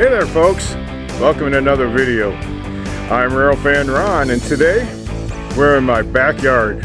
Hey there folks, welcome to another video. I'm Rail Fan Ron and today we're in my backyard.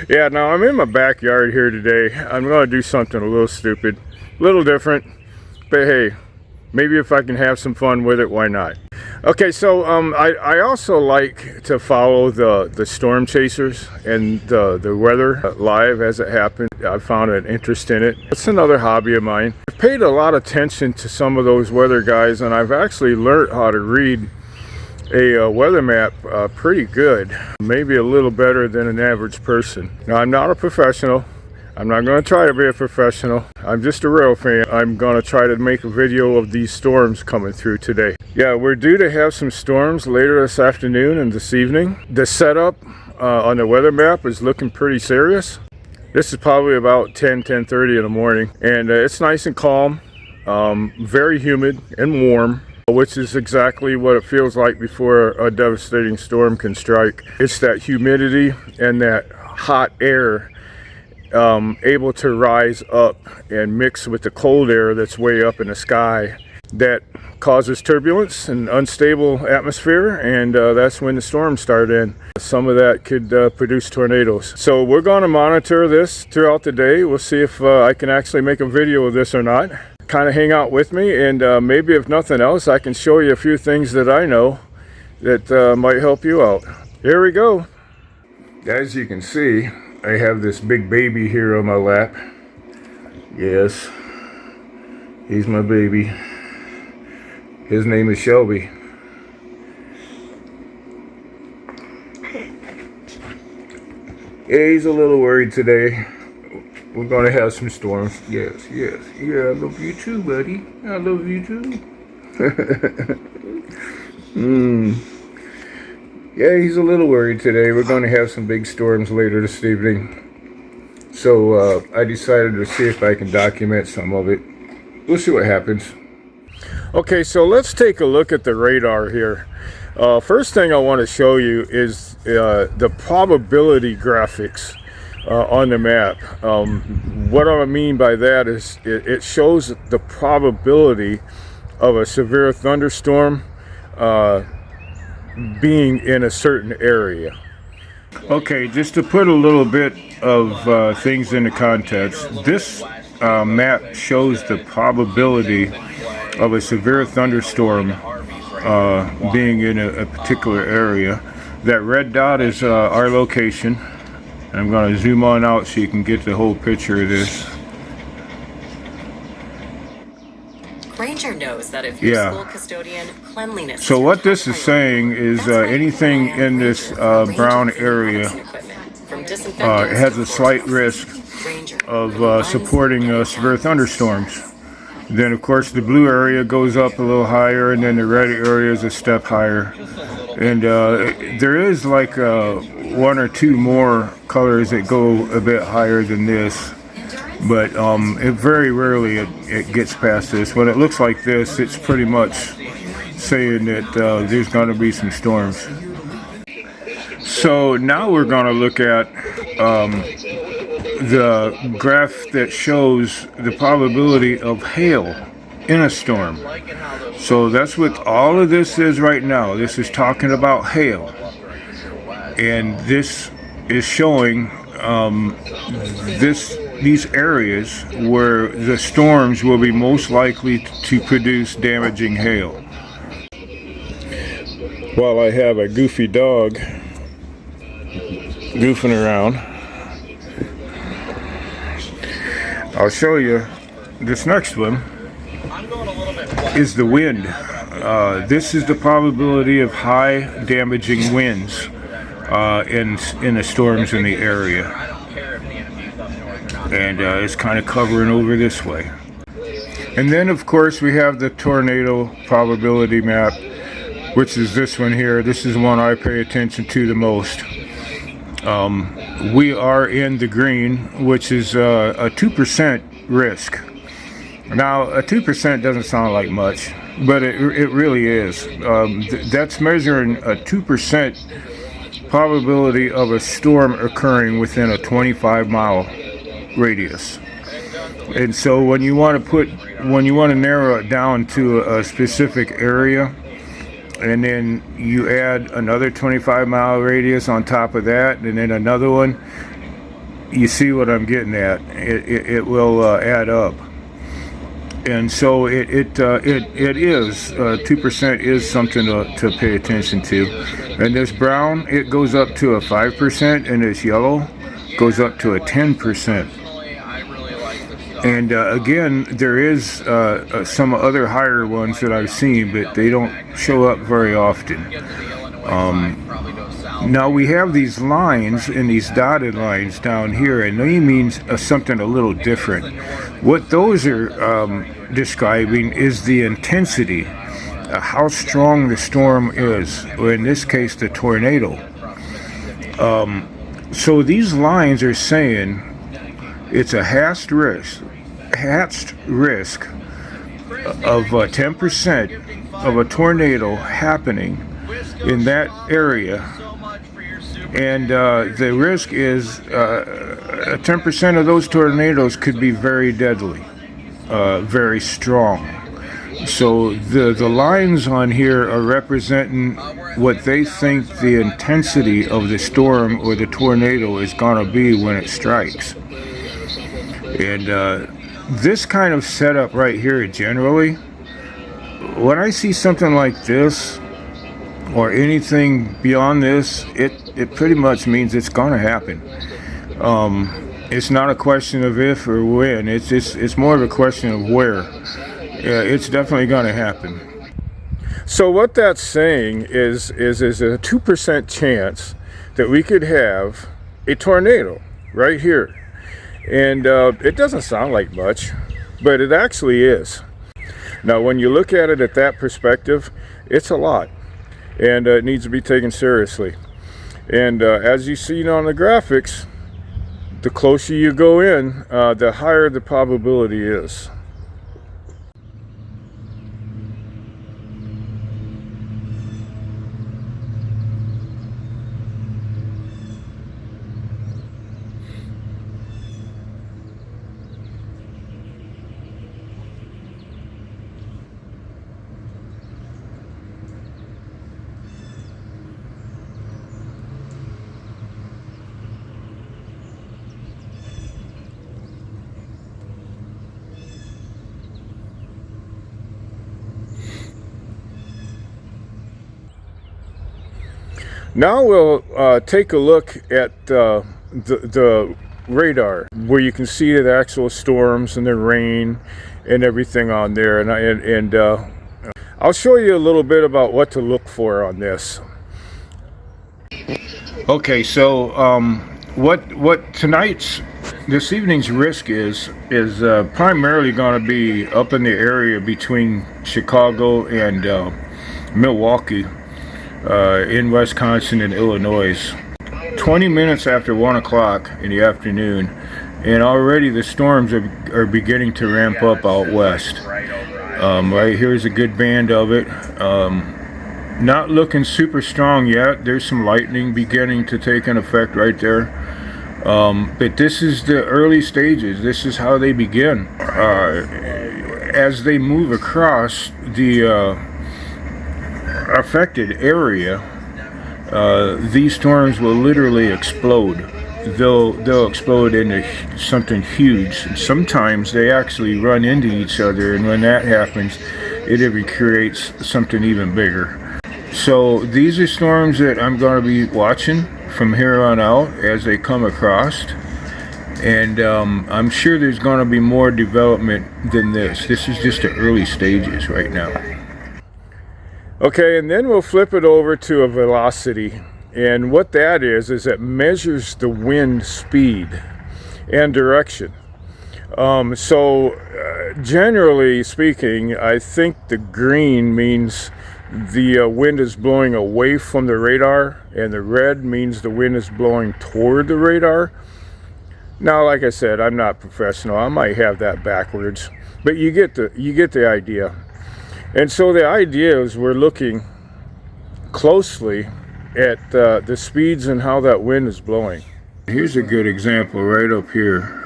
Yeah, now I'm in my backyard here today. I'm going to do something a little stupid, a little different, but hey, maybe if I can have some fun with it, why not? Okay, so I also like to follow the storm chasers and the weather live as it happens. I found an interest in it. It's another hobby of mine. I've paid a lot of attention to some of those weather guys, and I've actually learned how to read a weather map pretty good, maybe a little better than an average person. Now, I'm not a professional. I'm not going to try to be a professional. I'm just a rail fan. I'm going to try to make a video of these storms coming through today. Yeah, we're due to have some storms later this afternoon and this evening. The setup on the weather map is looking pretty serious. This is probably about 10:30 in the morning, and it's nice and calm, very humid and warm, which is exactly what it feels like before a devastating storm can strike. It's that humidity and that hot air able to rise up and mix with the cold air that's way up in the sky that causes turbulence and unstable atmosphere, and that's when the storms start in. Some of that could produce tornadoes. So we're going to monitor this throughout the day. We'll see if I can actually make a video of this or not. Kind of hang out with me, and maybe if nothing else, I can show you a few things that I know that might help you out. Here we go. As you can see, I have this big baby here on my lap. Yes, he's my baby. His name is Shelbie. Yeah, he's a little worried today. We're gonna have some storms. Yes. Yeah, I love you too, buddy. I love you too. Yeah, he's a little worried today. We're gonna have some big storms later this evening. So I decided to see if I can document some of it. We'll see what happens. Okay, so let's take a look at the radar here. First thing I want to show you is the probability graphics on the map. What I mean by that is it shows the probability of a severe thunderstorm being in a certain area. Okay, just to put a little bit of things into context, this map shows the probability of a severe thunderstorm being in a particular area. That red dot is our location. I'm going to zoom on out so you can get the whole picture of this. Ranger knows that if you're school custodian, cleanliness. So what this is saying is anything in this brown area has a slight risk of supporting severe thunderstorms. Then of course the blue area goes up a little higher, and then the red area is a step higher. And there is like one or two more colors that go a bit higher than this. but it very rarely it gets past this. When it looks like this, it's pretty much saying that there's going to be some storms. So now we're going to look at the graph that shows the probability of hail in a storm. So that's what all of this is right now. This is talking about hail, and this is showing these areas where the storms will be most likely to produce damaging hail. While I have a goofy dog goofing around, I'll show you this next one is the wind. This is the probability of high damaging winds in the storms in the area, and it's kind of covering over this way. And then of course we have the tornado probability map, which is this one here. This is one I pay attention to the most. We are in the green, which is a 2% risk. Now, a 2% doesn't sound like much, but it really is. That's measuring a 2% probability of a storm occurring within a 25-mile radius. And so when you want to narrow it down to a specific area, and then you add another 25-mile radius on top of that, and then another one, you see what I'm getting at. It will add up. And so it is 2% is something to pay attention to. And this brown, it goes up to a 5%, and this yellow goes up to a 10%. And again, there is some other higher ones that I've seen, but they don't show up very often. Now we have these lines and these dotted lines down here, and they mean something a little different. What those are describing is the intensity, how strong the storm is, or in this case, the tornado. So these lines are saying it's a hatched risk of 10% of a tornado happening in that area, and the risk is 10% of those tornadoes could be very deadly, very strong. So the lines on here are representing what they think the intensity of the storm or the tornado is going to be when it strikes. And this kind of setup right here, generally, when I see something like this or anything beyond this, it pretty much means it's going to happen. It's not a question of if or when. It's more of a question of where. It's definitely going to happen. So what that's saying is a 2% chance that we could have a tornado right here. And it doesn't sound like much, but it actually is. Now, when you look at it at that perspective, it's a lot, and it needs to be taken seriously. And as you see on the graphics, the closer you go in, the higher the probability is. Now we'll take a look at the radar, where you can see the actual storms and the rain and everything on there. And I'll show you a little bit about what to look for on this. Okay, so this evening's risk is primarily going to be up in the area between Chicago and Milwaukee, in Wisconsin and Illinois. 20 minutes after 1 o'clock in the afternoon, and already the storms are beginning to ramp up out west. Right here's a good band of it. Not looking super strong yet. There's some lightning beginning to take an effect right there. But this is the early stages. This is how they begin. As they move across the affected area, these storms will literally explode. They'll explode into something huge. Sometimes they actually run into each other, and when that happens, it even creates something even bigger. So these are storms that I'm going to be watching from here on out as they come across, and I'm sure there's going to be more development than this. This is just the early stages right now. Okay, and then we'll flip it over to a velocity. And what that is it measures the wind speed and direction. Generally speaking, I think the green means the wind is blowing away from the radar, and the red means the wind is blowing toward the radar. Now, like I said, I'm not professional. I might have that backwards, but you get the idea. And so the idea is we're looking closely at the speeds and how that wind is blowing. Here's a good example right up here.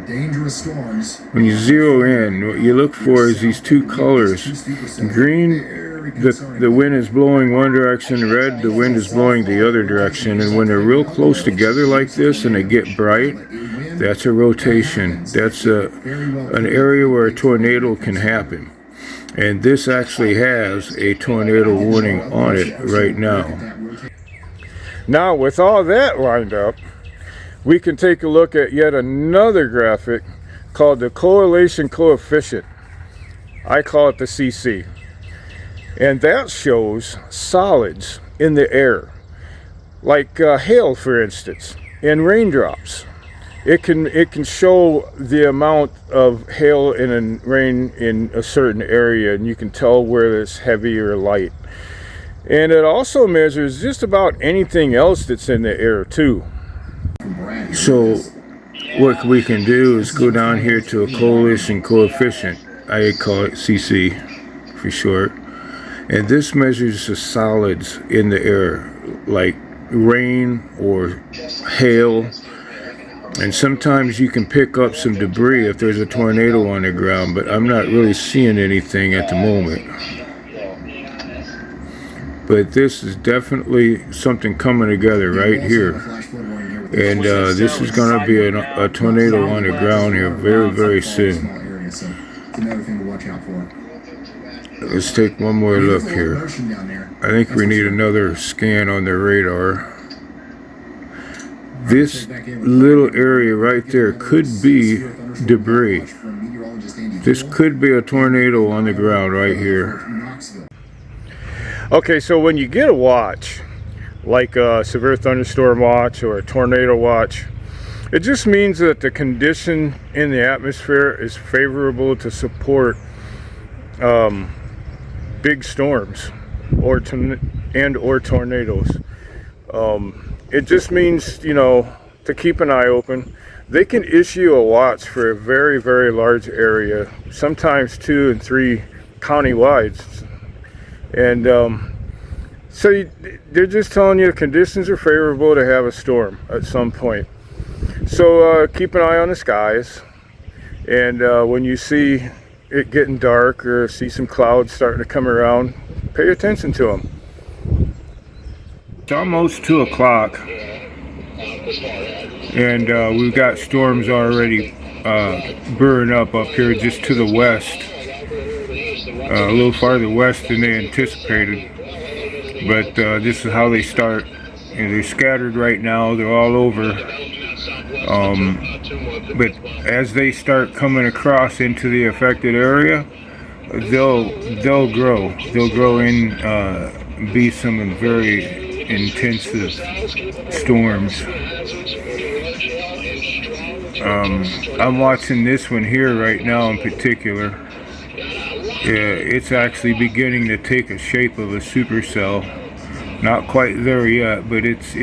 Dangerous storms. When you zero in, what you look for is these two colors. Green, the wind is blowing one direction. Red, the wind is blowing the other direction. And when they're real close together like this and they get bright, that's a rotation. That's an area where a tornado can happen. And this actually has a tornado warning on it right now. Now, with all that lined up, we can take a look at yet another graphic called the correlation coefficient. I call it the CC. And that shows solids in the air, like hail, for instance, and raindrops. It can show the amount of hail and rain in a certain area, and you can tell where it's heavy or light. And it also measures just about anything else that's in the air too. So what we can do is go down here to a correlation coefficient. I call it CC for short. And this measures the solids in the air, like rain or hail. And sometimes you can pick up some debris if there's a tornado on the ground, but I'm not really seeing anything at the moment. But this is definitely something coming together right here. And this is going to be a tornado on the ground here very, very soon. Let's take one more look here. I think we need another scan on the radar. This little area right there could be debris. This could be a tornado on the ground right here. Okay, so when you get a watch, like a severe thunderstorm watch or a tornado watch, it just means that the condition in the atmosphere is favorable to support big storms or tornadoes. It just means, you know, to keep an eye open. They can issue a watch for a very, very large area, sometimes 2 and 3 county-wide. And so they're just telling you the conditions are favorable to have a storm at some point. So keep an eye on the skies. And when you see it getting dark or see some clouds starting to come around, pay attention to them. It's almost 2 o'clock, and we've got storms already brewing up here just to the west, a little farther west than they anticipated. But this is how they start. And they're scattered right now. They're all over. But as they start coming across into the affected area, they'll grow. They'll grow in, be some very intensive storms. I'm watching this one here right now in particular. It's actually beginning to take a shape of a supercell. Not quite there yet, but it's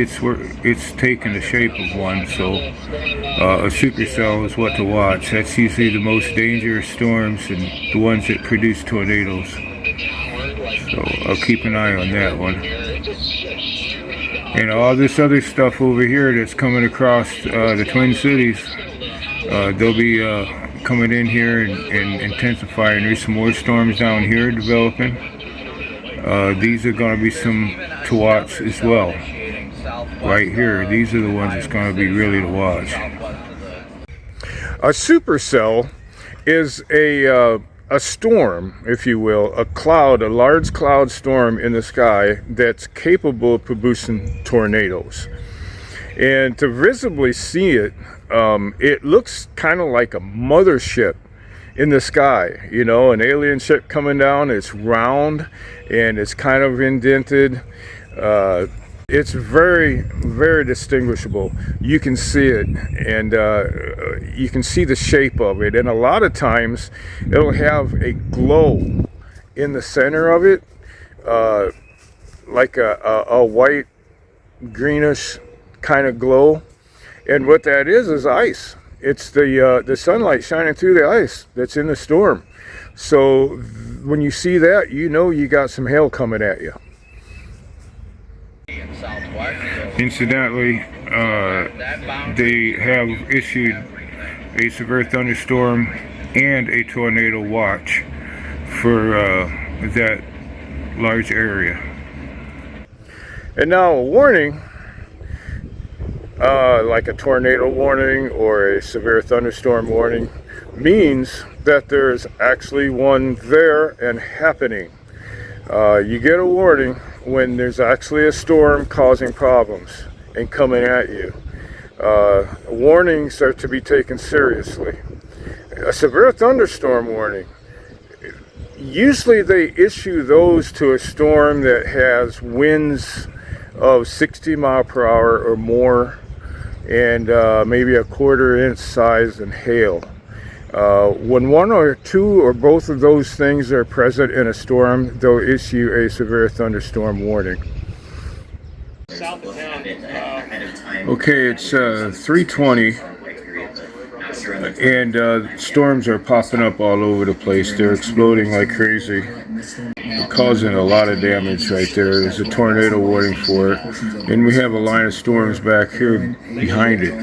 taken the shape of one. So a supercell is what to watch. That's usually the most dangerous storms and the ones that produce tornadoes. So I'll keep an eye on that one. And all this other stuff over here that's coming across the Twin Cities, they'll be coming in here and intensifying. There's some more storms down here developing. These are going to be some to watch as well. Right here, these are the ones that's going to be really to watch. A supercell is a storm, if you will, a large cloud storm in the sky that's capable of producing tornadoes. And to visibly see it, it looks kind of like a mothership in the sky, you know, an alien ship coming down. It's round and it's kind of indented. It's very, very distinguishable. You can see it, and you can see the shape of it. And a lot of times it'll have a glow in the center of it, like a white greenish kind of glow. And what that is ice. It's the sunlight shining through the ice that's in the storm. So when you see that, you know you got some hail coming at you. Incidentally, they have issued a severe thunderstorm and a tornado watch for that large area. And now a warning, like a tornado warning or a severe thunderstorm warning, means that there's actually one there and happening. You get a warning when there's actually a storm causing problems and coming at you. Warnings are to be taken seriously. A severe thunderstorm warning, usually they issue those to a storm that has winds of 60 miles per hour or more, and maybe a 1/4 inch size and hail. When one or two or both of those things are present in a storm, they'll issue a severe thunderstorm warning. Okay, it's 3:20, and storms are popping up all over the place. They're exploding like crazy, causing a lot of damage right there. There's a tornado warning for it, and we have a line of storms back here behind it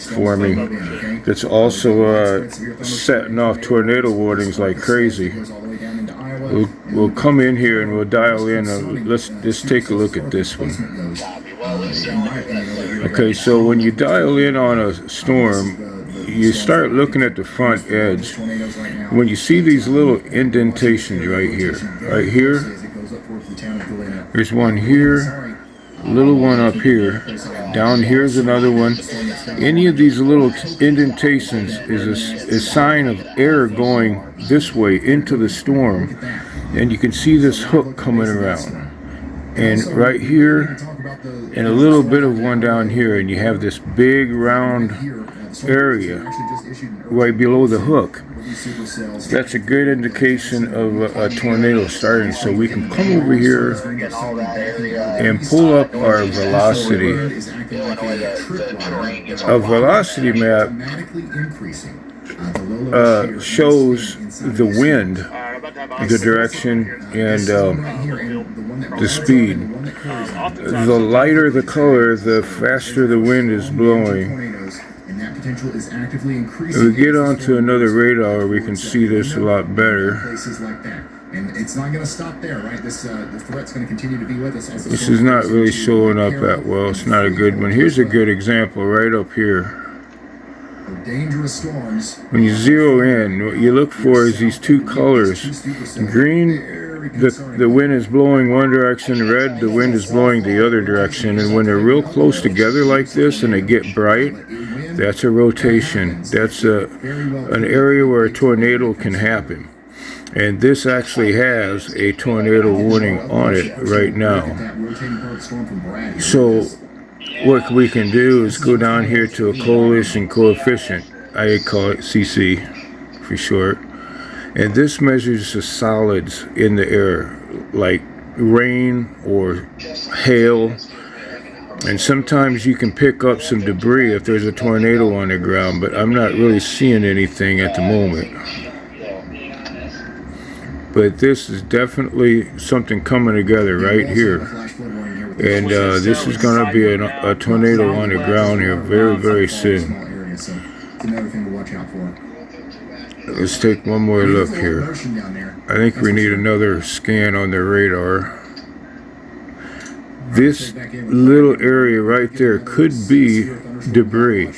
forming that's also setting off tornado warnings like crazy. We'll come in here and we'll dial in. Let's just take a look at this one. Okay, so when you dial in on a storm, you start looking at the front edge. When you see these little indentations right here, there's one here, a little one up here, down here's another one. Any of these little indentations is a sign of air going this way into the storm, and you can see this hook coming around. And right here, and a little bit of one down here, and you have this big round area right below the hook. That's a good indication of a tornado starting. So we can come over here and pull up our velocity. A velocity map shows the wind, the direction, and the speed. The lighter the color, the faster the wind is blowing. If we get onto another radar, we can see this a lot better. And it's not going to stop there, right? The threat's going to continue to be with us. This is not really showing up that well. It's not a good one. Here's a good example right up here. Dangerous storms. When you zero in, what you look for is these two colors. Green, the wind is blowing one direction. Red, the wind is blowing the other direction. And when they're real close together like this and they get bright, that's a rotation. That's an area where a tornado can happen. And this actually has a tornado warning on it right now. So what we can do is go down here to a coalition coefficient. I call it CC for short. And this measures the solids in the air, like rain or hail. And sometimes you can pick up some debris if there's a tornado on the ground, but I'm not really seeing anything at the moment. But this is definitely something coming together right here. And this is going to be a tornado on the ground here very, very soon. Let's take one more look here. I think we need another scan on the radar. This little area right there could be debris.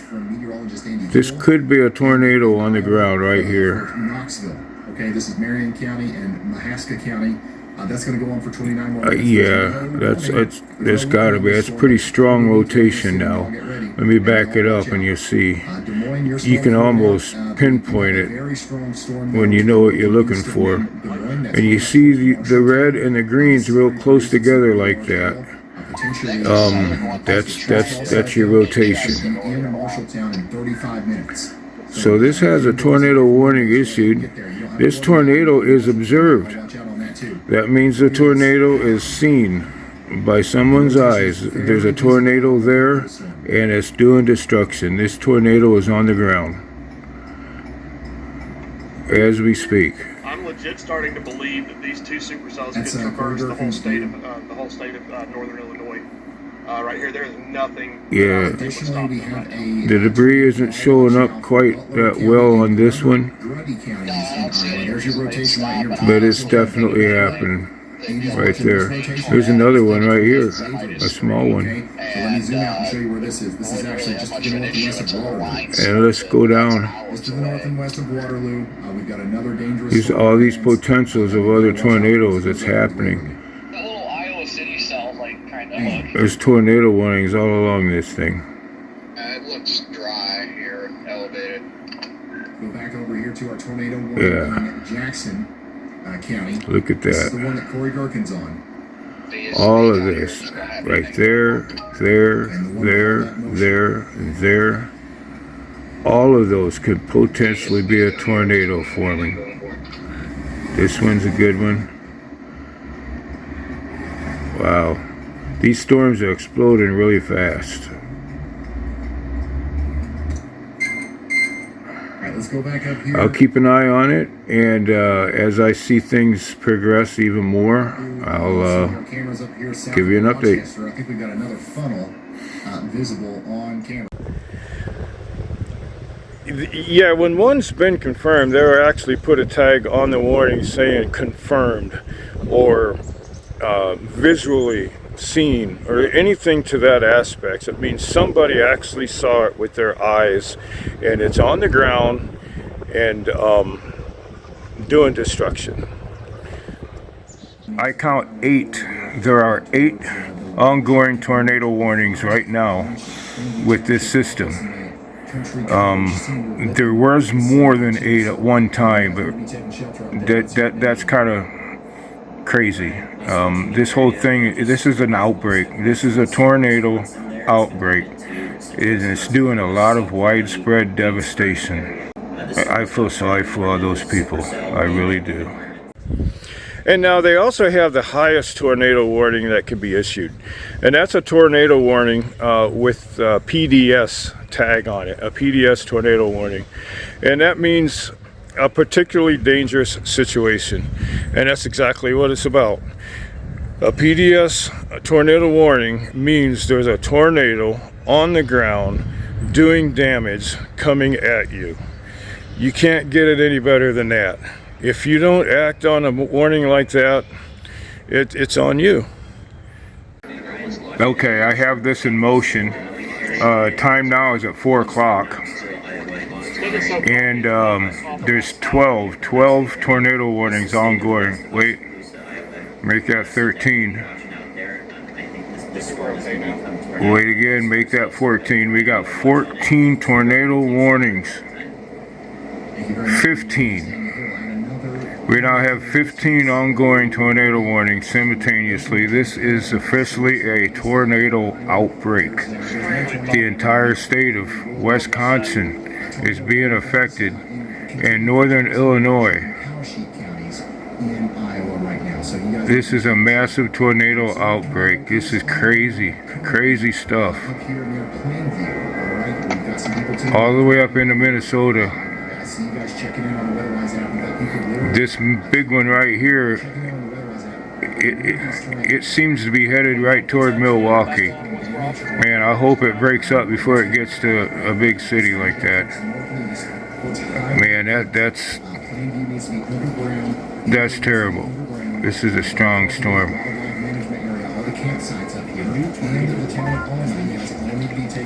This could be a tornado on the ground right here. Okay, this is Marion County and Mahaska County. That's going to go on for 29 more minutes. Yeah, that's got to be. That's pretty strong rotation now. Let me back it up and you see. You can almost pinpoint it when you know what you're looking for. And you see the red and the greens real close together like that. That's your rotation. So this has a tornado warning issued. This tornado is observed. That means the tornado is seen by someone's eyes. There's a tornado there and it's doing destruction. This tornado is on the ground as we speak. I'm legit starting to believe that these two supercells could traverse the whole state of northern Illinois. Right here, there is nothing. Yeah, the debris isn't showing up quite that well on this one, but it's definitely happening right there. There's another one right here, a small one. And let's go down. There's all these potentials of other tornadoes that's happening. There's tornado warnings all along this thing. It looks dry here, elevated. Go back over here to our tornado warning in Jackson County. Look at This is that. the one that Corey Gherkin's on. All of this. Right there, there, there, there, there. All of those could potentially be a tornado forming. This one's a good one. Wow. These storms are exploding really fast. Alright, let's go back up here. I'll keep an eye on it, and as I see things progress even more, I'll give you an update. I think we've got another funnel visible on camera. Yeah, when one's been confirmed, they'll actually put a tag on the warning saying confirmed or visually seen or anything to that aspect. It means somebody actually saw it with their eyes and it's on the ground and doing destruction. I count 8. There are 8 ongoing tornado warnings right now with this system. There was more than 8 at one time, but that's kind of crazy. This whole thing, this is an outbreak. This is a tornado outbreak. It's doing a lot of widespread devastation. I feel sorry for all those people. I really do. And now they also have the highest tornado warning that can be issued. And that's a tornado warning with PDS tag on it, a PDS tornado warning. And that means a particularly dangerous situation. And that's exactly what it's about. A PDS, a tornado warning, means there's a tornado on the ground doing damage coming at you. You can't get it any better than that. If you don't act on a warning like that, it's on you. Okay, I have this in motion. Time now is at 4 o'clock. And there's 12 tornado warnings ongoing. Wait, make that 13. Wait again, make that 14. We got 14 tornado warnings. 15. We now have 15 ongoing tornado warnings simultaneously. This is officially a tornado outbreak. The entire state of Wisconsin is being affected, and northern Illinois in Iowa right now. So you guys. This is a massive tornado outbreak. This is crazy, crazy stuff. Up here near Plainview, all right. We've got some people too. All the way up into Minnesota. I see you guys checking in on the Weatherwise app. We've got people literally This big one right here, checking in on the Weatherwise app. it seems to be headed right toward Milwaukee. Man, I hope it breaks up before it gets to a big city like that. Man, that's terrible. This is a strong storm.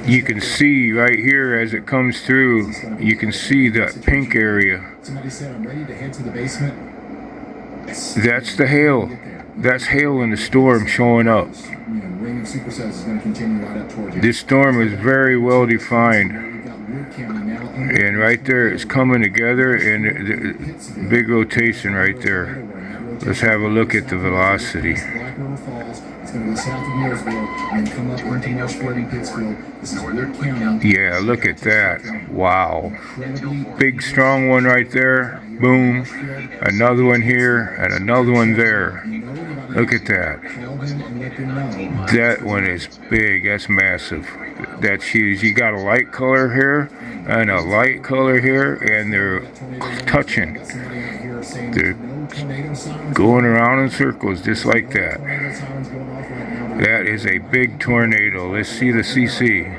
You can see right here as it comes through, you can see that pink area. Somebody said I'm ready to head to the basement. That's the hail. That's hail in the storm showing up. Ring of supercells is going to continue right up towards you. This storm is very well defined. And right there, it's coming together, and big rotation right there. Let's have a look at the velocity. Black River Falls. It's going to go south of Millsville and come up into Marshfield and Pittsfield. This is Wood County. Yeah, look at that. Wow. Big strong one right there. Boom. Another one here and another one there. Look at that. That one is big. That's massive. That's huge. You got a light color here and a light color here, and they're touching. They're going around in circles just like that. That is a big tornado. Let's see the CC.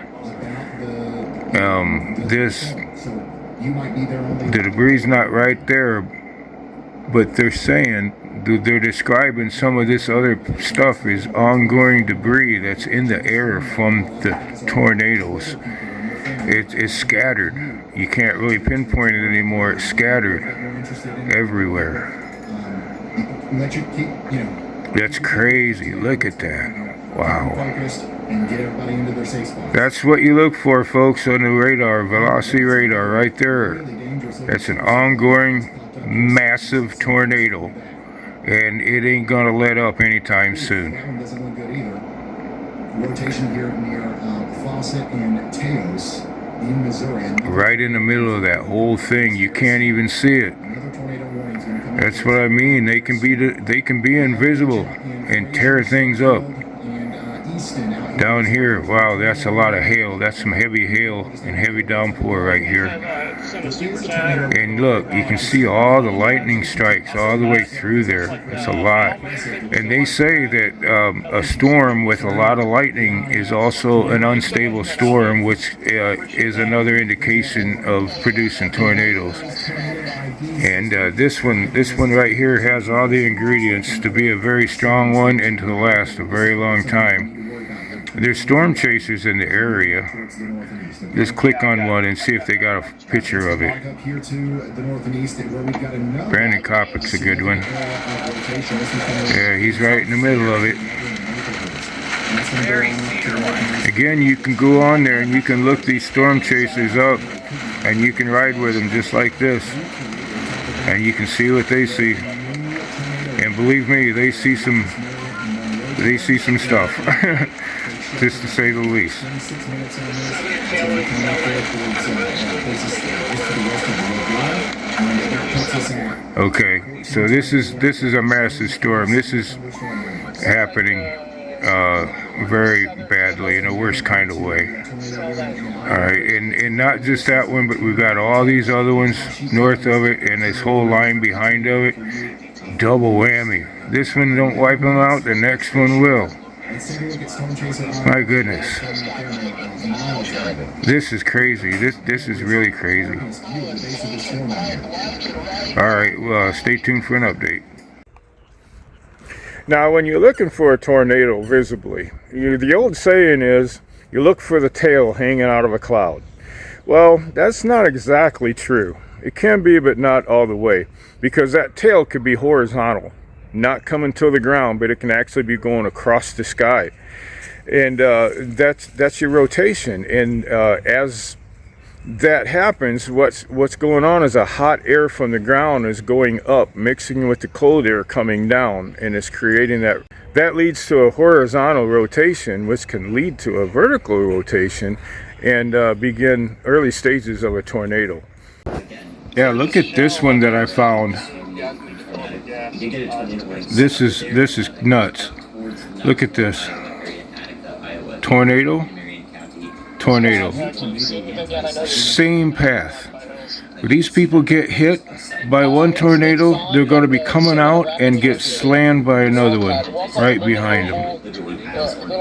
The debris not right there, but they're saying, they're describing some of this other stuff is ongoing debris that's in the air from the tornadoes. It's scattered. You can't really pinpoint it anymore. It's scattered everywhere. That's crazy. Look at that. Wow. That's what you look for, folks, on the radar, velocity radar right there. That's an ongoing massive tornado, and it ain't gonna let up anytime soon. That one doesn't look good either. Rotation here near Fawcett and Teos in Missouri. Right in the middle of that whole thing, you can't even see it. Another tornado warning is going to come. That's what I mean. They can be invisible and tear things up. Down here, wow, that's a lot of hail. That's some heavy hail and heavy downpour right here. And look, you can see all the lightning strikes all the way through there. It's a lot. And they say that a storm with a lot of lightning is also an unstable storm, which is another indication of producing tornadoes. And this one right here has all the ingredients to be a very strong one and to last a very long time. There's storm chasers in the area. Just click on one and see if they got a picture of it. Brandon Kopic's a good one. Yeah, he's right in the middle of it. Again, you can go on there and you can look these storm chasers up, and you can ride with them just like this, and you can see what they see. And believe me, they see some stuff. Just to say the least. Okay, so this is a massive storm. This is happening very badly in a worse kind of way. All right, and not just that one, but we've got all these other ones north of it, and this whole line behind of it. Double whammy. This one don't wipe them out, the next one will. My goodness. This is crazy. This is really crazy. Alright, well, stay tuned for an update. Now, when you're looking for a tornado visibly, the old saying is, you look for the tail hanging out of a cloud. Well, that's not exactly true. It can be, but not all the way, because that tail could be horizontal, not coming to the ground, but it can actually be going across the sky. And that's your rotation. And as that happens, what's going on is a hot air from the ground is going up, mixing with the cold air coming down, and it's creating that leads to a horizontal rotation, which can lead to a vertical rotation and begin early stages of a tornado. Yeah, look at this one that I found. This is nuts. Look at this. Tornado. Same path. If these people get hit by one tornado, they're going to be coming out and get slammed by another one right behind them.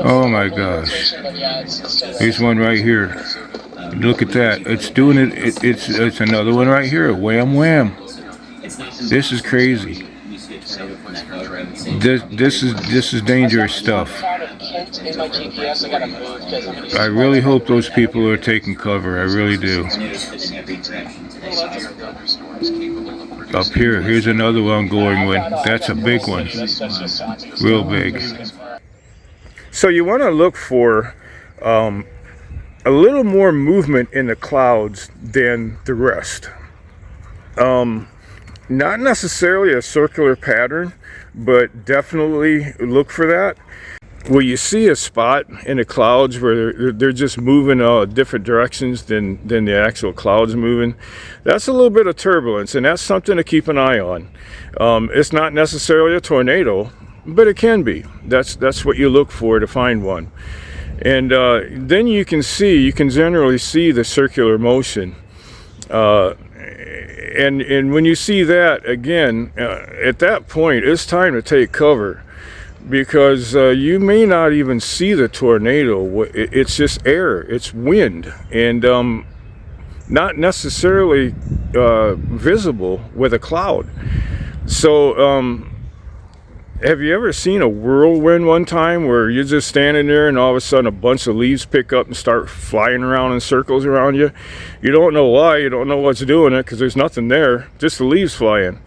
Oh my gosh. Here's one right here. Look at that. It's doing it. It's another one right here. Wham wham. This is crazy. This is dangerous stuff. I really hope those people are taking cover. I really do. Up here, here's another one going with. That's a big one. Real big. So you want to look for a little more movement in the clouds than the rest. Not necessarily a circular pattern, but definitely look for that. Well, you see a spot in the clouds where they're just moving different directions than the actual clouds moving. That's a little bit of turbulence, and that's something to keep an eye on. It's not necessarily a tornado, but it can be. That's what you look for to find one. And then you can generally see the circular motion. And when you see that, again, at that point, it's time to take cover, because you may not even see the tornado. It's just air, it's wind, and not necessarily visible with a cloud. So have you ever seen a whirlwind one time where you're just standing there and all of a sudden a bunch of leaves pick up and start flying around in circles around you? You don't know why, you don't know what's doing it, because there's nothing there, just the leaves flying.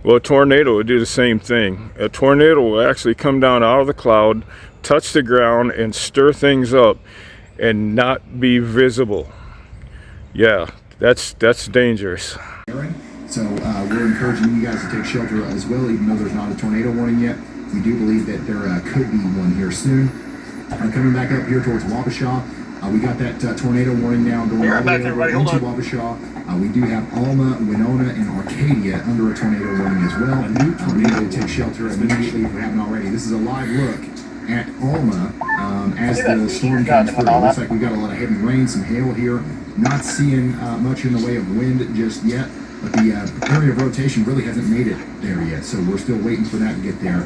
Well, a tornado would do the same thing. A tornado will actually come down out of the cloud, touch the ground, and stir things up and not be visible. Yeah, that's dangerous. So we're encouraging you guys to take shelter as well, even though there's not a tornado warning yet. We do believe that there could be one here soon. Coming back up here towards Wabasha, we got that tornado warning now going all the way over into Wabasha. We do have Alma, Winona, and Arcadia under a tornado warning as well. We need to take shelter immediately if we haven't already. This is a live look at Alma as the storm comes through. It looks like we've got a lot of heavy rain, some hail here. Not seeing much in the way of wind just yet. But the area of rotation really hasn't made it there yet, so we're still waiting for that to get there.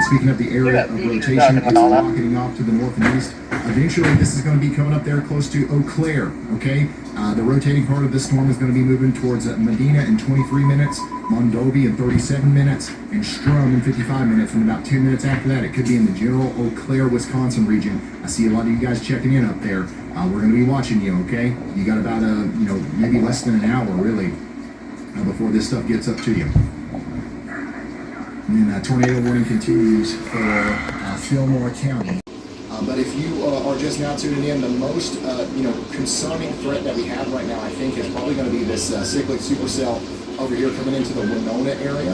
Speaking of the area of rotation, it's rocketing off to the north and east. Eventually, this is going to be coming up there close to Eau Claire, okay? The rotating part of this storm is going to be moving towards Medina in 23 minutes, Mondovi in 37 minutes, and Strum in 55 minutes. And about 2 minutes after that, it could be in the general Eau Claire, Wisconsin region. I see a lot of you guys checking in up there. We're going to be watching you, okay? You got about, maybe less than an hour, really, before this stuff gets up to you. And then tornado warning continues for Fillmore County. But if you are just now tuning in, the most concerning threat that we have right now, I think, is probably going to be this cyclic supercell over here coming into the Winona area.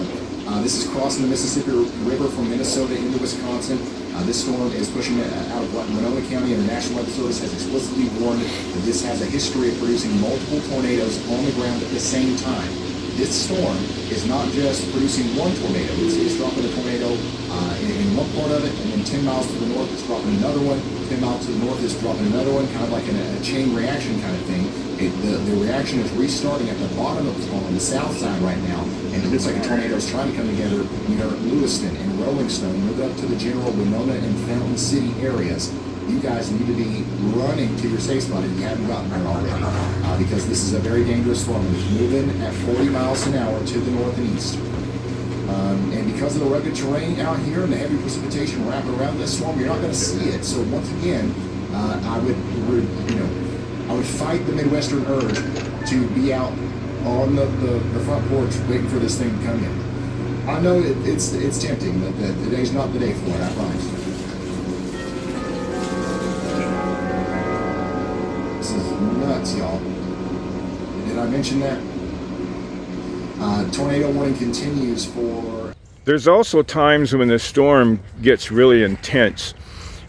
This is crossing the Mississippi River from Minnesota into Wisconsin. This storm is pushing it out of Winona County, and the National Weather Service has explicitly warned that this has a history of producing multiple tornadoes on the ground at the same time. This storm is not just producing one tornado. It's dropping a tornado in one part of it, and then 10 miles to the north it's dropping another one. 10 miles to the north it's dropping another one, kind of like a chain reaction kind of thing. The reaction is restarting at the bottom of the storm on the south side right now, and it looks like a tornado is trying to come together near Lewiston and Rolling Stone, move up to the general Winona and Fountain City areas. You guys need to be running to your safe spot if you haven't gotten there already, because this is a very dangerous storm. It's moving at 40 miles an hour to the north and east. And because of the rugged terrain out here and the heavy precipitation wrapping around this storm, you're not going to see it. So once again, I would fight the Midwestern urge to be out on the front porch waiting for this thing to come in. I know it's tempting, but today's not the day for it, I promise. Nuts, y'all. Did I mention that? Tornado warning continues for... There's also times when the storm gets really intense,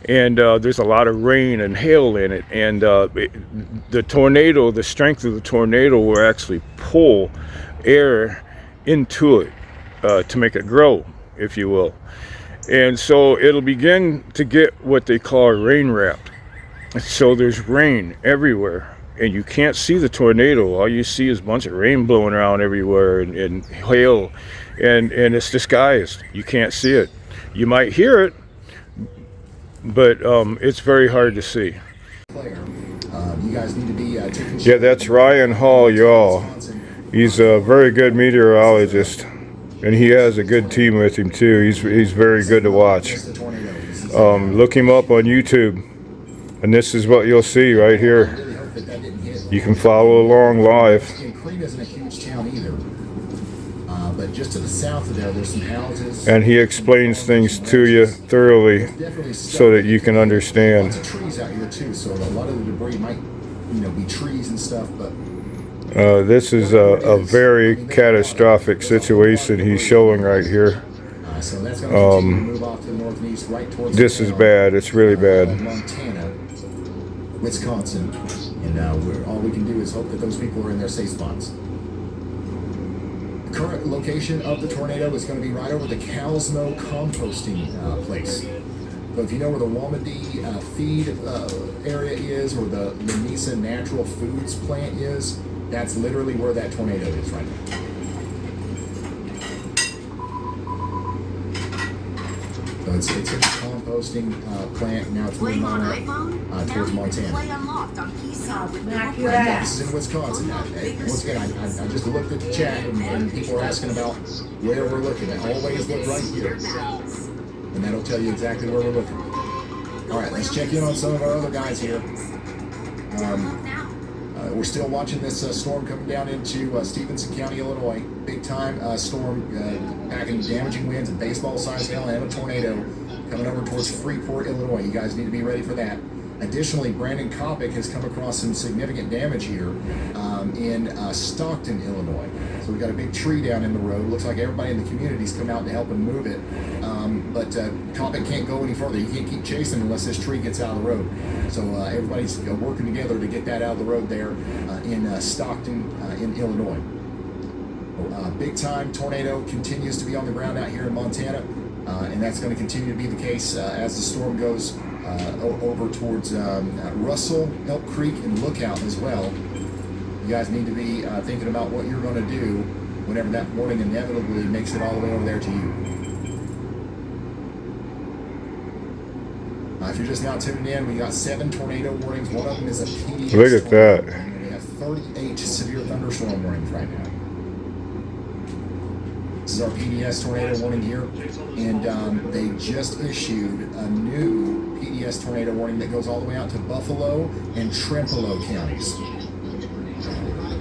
and there's a lot of rain and hail in it, and the tornado, the strength of the tornado will actually pull air into it. to make it grow, if you will. And so it'll begin to get what they call rain wrapped. So there's rain everywhere, and you can't see the tornado. All you see is a bunch of rain blowing around everywhere, and hail, and it's disguised. You can't see it. You might hear it, but it's very hard to see. You guys need to be taking Yeah, that's Ryan Hall, y'all. He's a very good meteorologist, and he has a good team with him too. He's very good to watch. Look him up on YouTube, and this is what you'll see right here. You can follow along live. Crete isn't a huge town either, but just to the south of there, there's some houses. And he explains things to you thoroughly so that you can understand. Lots of trees out here too, so a lot of the debris might, be trees and stuff, but. This is a very catastrophic situation he's showing right here. So that's going to continue to move off to the northeast, right towards. This is bad. It's really bad. Montana, Wisconsin, and all we can do is hope that those people are in their safe spots. The current location of the tornado is going to be right over the Calsmo composting place. So if you know where the Wamadi feed area is, or the Lamesa Natural Foods plant is, that's literally where that tornado is right now. So it's a composting plant. Now it's moving on up towards Montana. This is in Wisconsin. Once again, I just looked at the chat, and people are asking about where we're looking. I always look right here, and that'll tell you exactly where we're looking. All right, let's check in on some of our other guys here. We're still watching this storm coming down into Stevenson County, Illinois. Big time storm, packing damaging winds and baseball-sized hail and a tornado coming over towards Freeport, Illinois. You guys need to be ready for that. Additionally, Brandon Kopic has come across some significant damage here in Stockton, Illinois. So we've got a big tree down in the road. Looks like everybody in the community's come out to help him move it. But Kopic can't go any further. He can't keep chasing unless this tree gets out of the road. So everybody's working together to get that out of the road there in Stockton, in Illinois. Big time tornado continues to be on the ground out here in Montana. And that's going to continue to be the case as the storm goes over towards Russell, Elk Creek, and Lookout as well. You guys need to be thinking about what you're going to do whenever that warning inevitably makes it all the way over there to you. If you're just now tuning in, we got 7 tornado warnings. One of them is a PDS. Look at that. And we have 38 severe thunderstorm warnings right now. This is our PDS tornado warning here, and they just issued a new PDS tornado warning that goes all the way out to Buffalo and Trempealeau counties.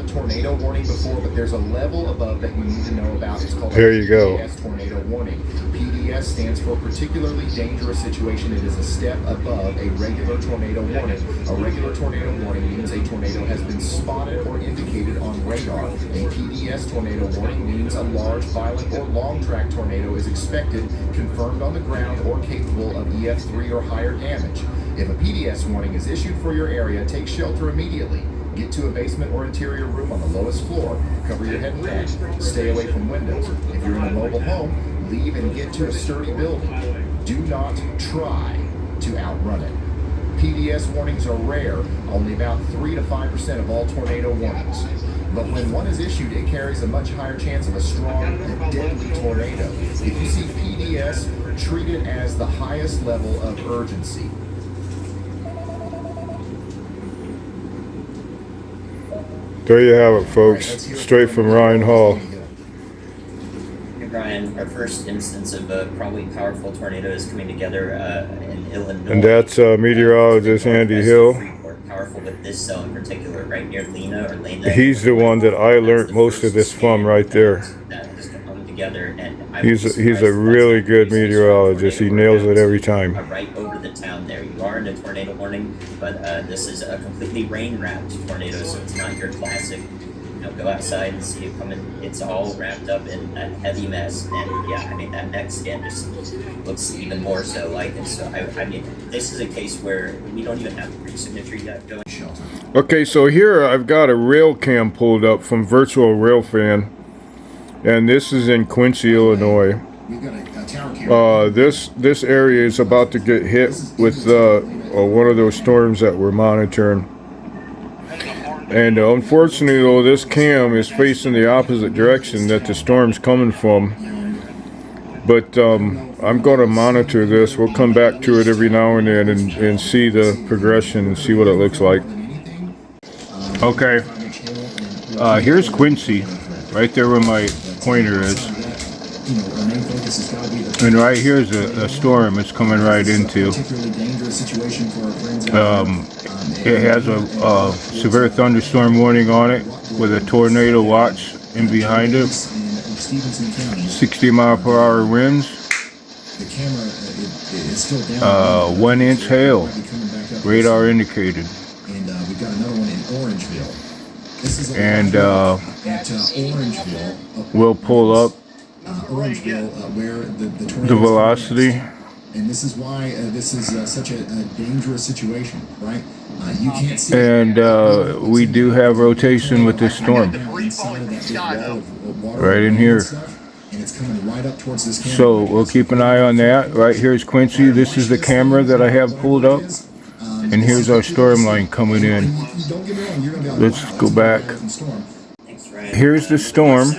A tornado warning before, but there's a level above that you need to know about. It's called there you go. PDS tornado warning. PDS stands for particularly dangerous situation. It is a step above a regular tornado warning. A regular tornado warning means a tornado has been spotted or indicated on radar. A PDS tornado warning means a large, violent, or long-track tornado is expected, confirmed on the ground, or capable of EF3 or higher damage. If a PDS warning is issued for your area, take shelter immediately. Get to a basement or interior room on the lowest floor. Cover your head and neck. Stay away from windows. If you're in a mobile home, leave and get to a sturdy building. Do not try to outrun it. PDS warnings are rare, only about 3 to 5% of all tornado warnings. But when one is issued, it carries a much higher chance of a strong and deadly tornado. If you see PDS, treat it as the highest level of urgency. There you have it, folks. Straight from Ryan Hall. Hey Brian, our first instance of probably powerful tornadoes coming together in Illinois. And that's meteorologist Andy Hill. Powerful with this cell in particular, right near Lena or Lena. He's the one that I learned most of this from right there. That has come together, and He's a really good meteorologist. He nails it every time. Right over the town there. You are in a tornado warning, but this is a completely rain-wrapped tornado, so it's not your classic, go outside and see it coming. It's all wrapped up in a heavy mess, and yeah, I mean, that next scan just looks even more so like it. So, I mean, this is a case where we don't even have the pre-signature yet going. Okay, so here I've got a rail cam pulled up from Virtual Rail Fan. and this is in Quincy, Illinois. We've got a tower camera. This area is about to get hit with one of those storms that we're monitoring. And unfortunately, though, this cam is facing the opposite direction that the storm's coming from. But I'm going to monitor this. We'll come back to it every now and then and see the progression and see what it looks like. Okay, here's Quincy, right there where my pointer is. And right here's a storm it's coming right into. It has a severe thunderstorm warning on it with a tornado watch in behind it. 60-mile-per-hour winds. 1 inch hail. Radar indicated. And we've got another one in Orangeville. This is and at Orangeville. We'll pull up Orangeville, where the the velocity. And this is why this is such a dangerous situation, right? You can't see. And we do have rotation with this storm. Right in here. And it's coming right up towards this camera. So we'll keep an eye on that. Right here's Quincy. This is the camera that I have pulled up. And here's our storm line coming in. Let's go back. Here's the storm.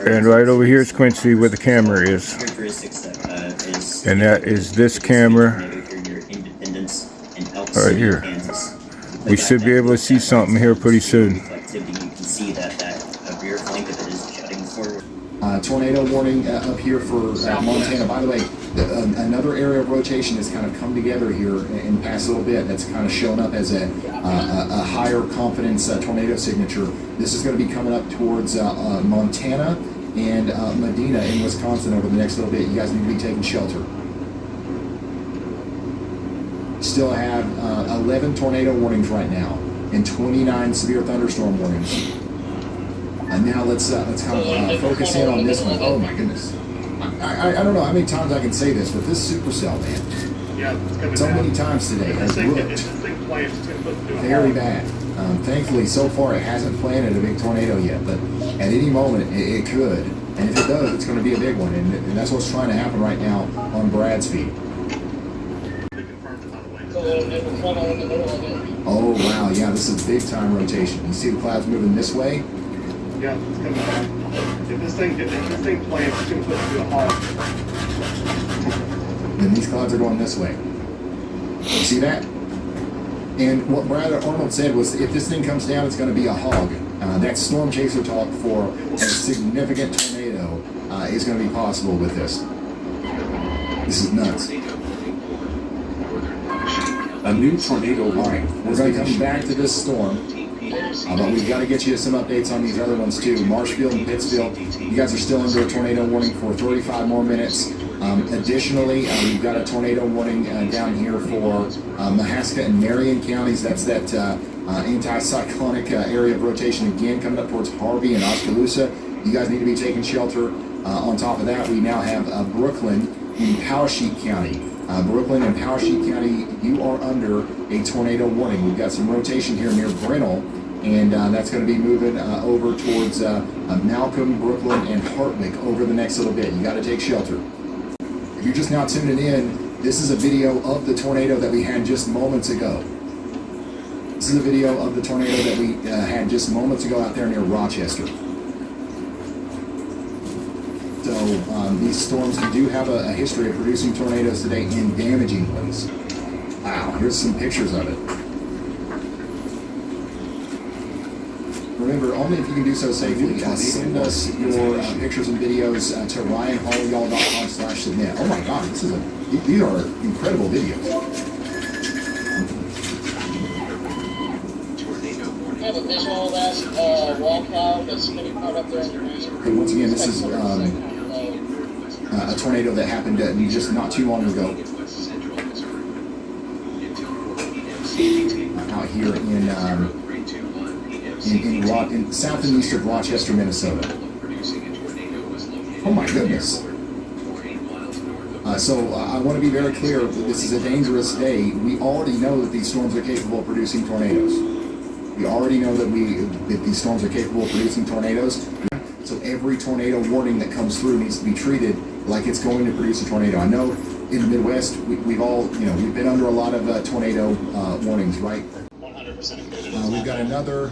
And right over here is Quincy where the camera is. And that is this camera right here. We should be able to see something here pretty soon. Tornado warning up here for Montana. By the way, another area of rotation has kind of come together here in the past little bit that's kind of shown up as a higher confidence tornado signature. This is going to be coming up towards Montana and Medina in Wisconsin over the next little bit. You guys need to be taking shelter. Still have 11 tornado warnings right now and 29 severe thunderstorm warnings. Now let's kind of focus in on this one. Oh my goodness. I don't know how many times I can say this, but this supercell, man. Yeah, it's coming So down. many times today has looked very bad. Thankfully, so far it hasn't planted a big tornado yet, but at any moment it could. And if it does, it's going to be a big one. And that's what's trying to happen right now on Brad's feed. Oh, wow. Yeah, this is big time rotation. You see the clouds moving this way? Yeah, it's coming down. If this thing plants, it's going to put it through a hog. Then these clouds are going this way. You see that? And what Brad Arnold said was, if this thing comes down, it's going to be a hog. That storm chaser talk for a significant tornado is going to be possible with this. This is nuts. A new tornado warning. We're going to come back to this storm. But we've got to get you some updates on these other ones too. Marshfield and Pittsfield, you guys are still under a tornado warning for 35 more minutes. Additionally, we've got a tornado warning down here for Mahaska and Marion counties. That's that anti-cyclonic area of rotation again coming up towards Harvey and Oskaloosa. You guys need to be taking shelter. On top of that, we now have Brooklyn in Powesheik County. Brooklyn and Powesheik County, you are under a tornado warning. We've got some rotation here near Grinnell, and that's going to be moving over towards Malcolm, Brooklyn, and Hartwick over the next little bit. You got to take shelter. If you're just now tuning in, this is a video of the tornado that we had just moments ago. This is a video of the tornado that we had just moments ago out there near Rochester. So these storms do have a history of producing tornadoes today and damaging ones. Wow, here's some pictures of it. Remember, only if you can do so safely, send us your pictures and videos to ryanhallyyall.com/submit. Oh my God, these are incredible videos. Have a visual of that wall cloud that's spinning out up there in the region. Okay, once again, this is a tornado that happened just not too long ago. Out here in south and east of Rochester, Minnesota. Oh my goodness. So I want to be very clear, this is a dangerous day. We already know that these storms are capable of producing tornadoes. We already know that these storms are capable of producing tornadoes. So every tornado warning that comes through needs to be treated like it's going to produce a tornado. I know in the Midwest, we've all, we've been under a lot of tornado warnings, right? 100%. We've got another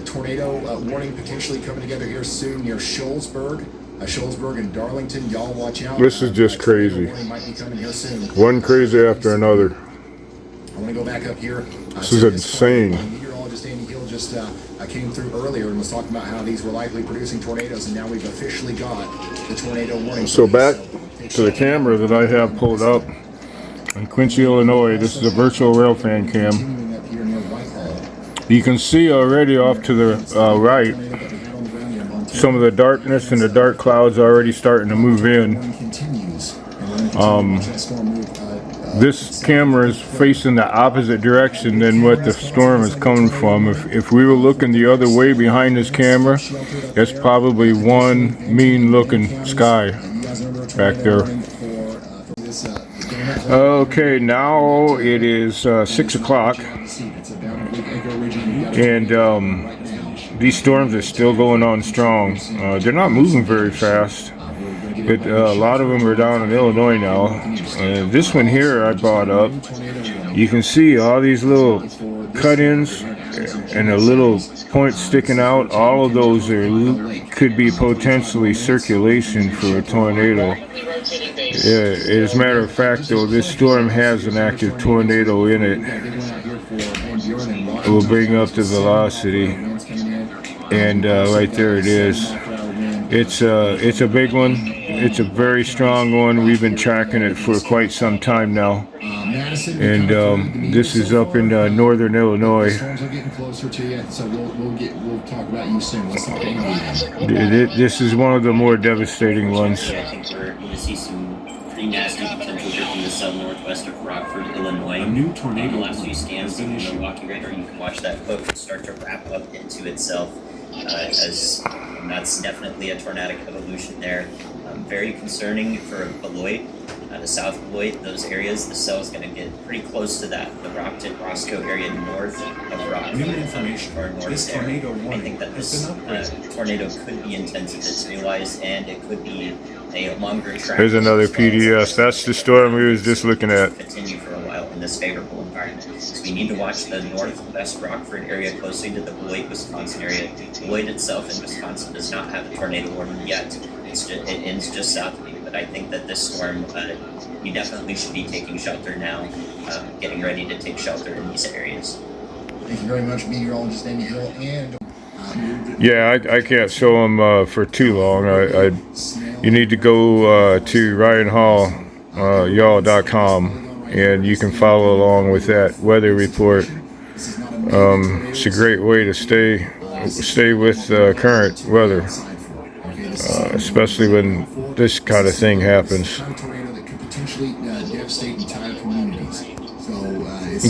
tornado warning potentially coming together here soon near Shelbie and Darlington. Y'all watch out. This is just crazy. Might be coming here soon. One crazy after another. I want to go back up here. This is insane. Meteorologist Andy Hill just came through earlier and was talking about how these were likely producing tornadoes, and now we've officially got the tornado warning. So back to the camera that I have pulled up in Quincy, Illinois. This is a virtual railfan cam. You can see already off to the right some of the darkness and the dark clouds already starting to move in. This camera is facing the opposite direction than what the storm is coming from. If we were looking the other way behind this camera, that's probably one mean looking sky back there. Okay, now it is 6 o'clock, and these storms are still going on strong. They're not moving very fast. A lot of them are down in Illinois now. This one here I brought up. You can see all these little cut-ins and the little points sticking out. All of those could be potentially circulation for a tornado. As a matter of fact, though, this storm has an active tornado in it. It will bring up the velocity, and right there it is. It's a big one. It's a very strong one. We've been tracking it for quite some time now, and this is up in northern Illinois. This is one of the more devastating ones. I think we're going to see some pretty nasty potential here from the south-northwest of Rockford, Illinois. A new tornado the last few scans of the Milwaukee radar, you can watch that boat start to wrap up into itself. And that's definitely a tornadic evolution there. Very concerning for Beloit, the south Beloit, those areas. The cell is going to get pretty close to that, the Rockton, Roscoe area north of Rockford. New information. This tornado I think that this tornado could be intensive, it's realized, and it could be a longer track. Here's another PDS. That's the storm we was just looking at. Continue for a while in this favorable environment. So we need to watch the northwest Rockford area closely to the Beloit, Wisconsin area. Beloit itself in Wisconsin does not have a tornado warning yet. It ends just south of you, but I think that this storm, you definitely should be taking shelter now, getting ready to take shelter in these areas. Thank you very much, meteorologist Andy Hill. And yeah, I can't show them for too long. You need to go to RyanHall.com, and you can follow along with that weather report. It's a great way to stay with current weather, especially when this kind of thing happens.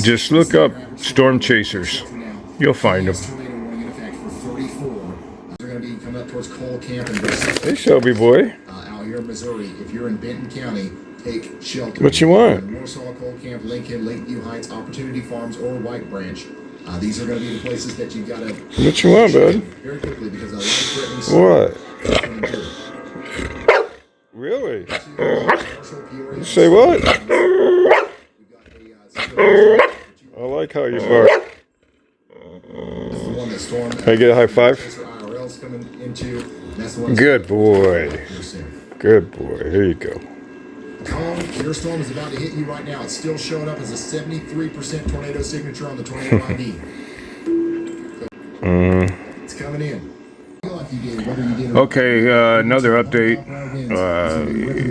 Just look up storm chasers. You'll find them. Hey, Shelby boy. Out here in Missouri, if you're in Benton County, take shelter. What you want? Warsaw, Coal Camp, Lincoln, Lakeview Heights, Opportunity Farms, or White Branch. These are going to be the places that you've got to. What you want, bud? Very quickly, because life-threatening. What? Really? Say what? I like how you bark. Can I get a high five? Good boy. Good boy. Here you go. Your storm is about to hit you right now. It's still showing up as a 73% tornado signature on the tornado ID. It's coming in. Okay, another update.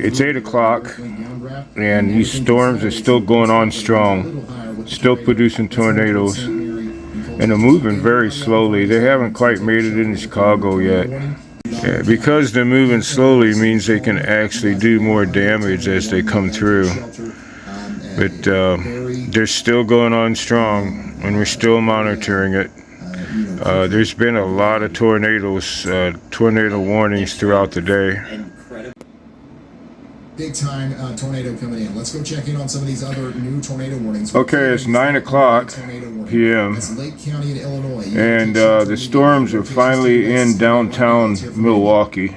It's 8 o'clock, and these storms are still going on strong, still producing tornadoes, and they're moving very slowly. They haven't quite made it into Chicago yet. Because they're moving slowly means they can actually do more damage as they come through. But they're still going on strong, and we're still monitoring it. There's been a lot of tornado warnings throughout the day. big time tornado coming in. Let's go check in on some of these other new tornado warnings. Okay, it's 9 o'clock p.m. That's Lake County in Illinois. and the storms are finally in downtown Milwaukee.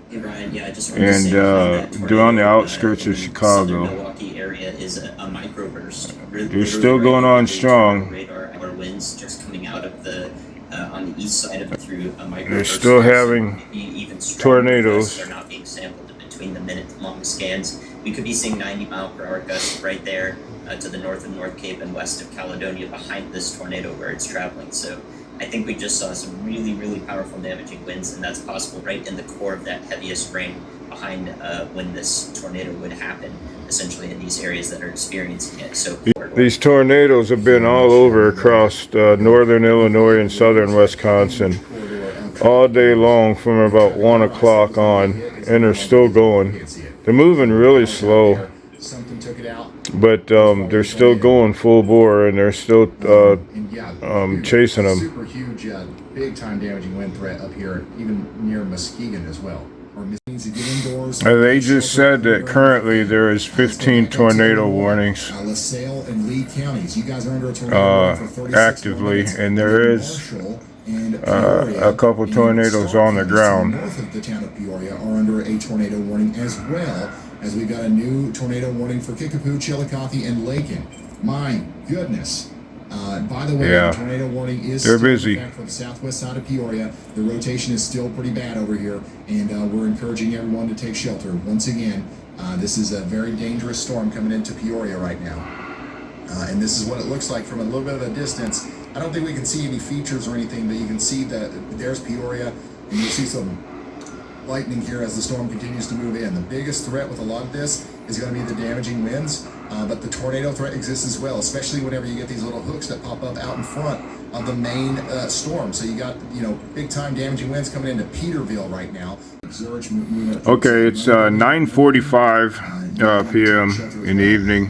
Hey Brian, yeah, I just wanted to say they're on the outskirts of the Chicago. southern Milwaukee area is a microburst. They're still going on strong. Radar winds just coming out of the on the east side of it through a microburst. They're still having even tornadoes. They're not being sampled between the minute-long scans. We could be seeing 90-mile-per-hour gusts right there to the north of North Cape and west of Caledonia behind this tornado where it's traveling. So I think we just saw some really, really powerful damaging winds, and that's possible right in the core of that heaviest rain behind when this tornado would happen, essentially in these areas that are experiencing it. So these tornadoes have been all over across northern Illinois and southern Wisconsin all day long from about 1 o'clock on, and they're still going. They're moving really slow, but they're still going full bore, and they're still chasing them. Super huge, big time damaging wind threat up here, even near Muskegon as well. They just said that currently there is 15 tornado warnings LaSalle and Lee counties. You guys are under a tornado for 36 actively, and there is a couple tornadoes on the ground. North of the town of Peoria are under a tornado warning, as well as we've got a new tornado warning for Kickapoo, Chillicothe, and Lakin. My goodness. By the way, the tornado warning is they're busy for the southwest side of Peoria. The rotation is still pretty bad over here, and we're encouraging everyone to take shelter. Once again, this is a very dangerous storm coming into Peoria right now. And this is what it looks like from a little bit of a distance. I don't think we can see any features or anything, but you can see that there's Peoria, and you'll see some lightning here as the storm continues to move in. The biggest threat with a lot of this is going to be the damaging winds, but the tornado threat exists as well, especially whenever you get these little hooks that pop up out in front of the main storm. So you got, big time damaging winds coming into Peterville right now. Okay, it's 9:45 p.m. in the evening,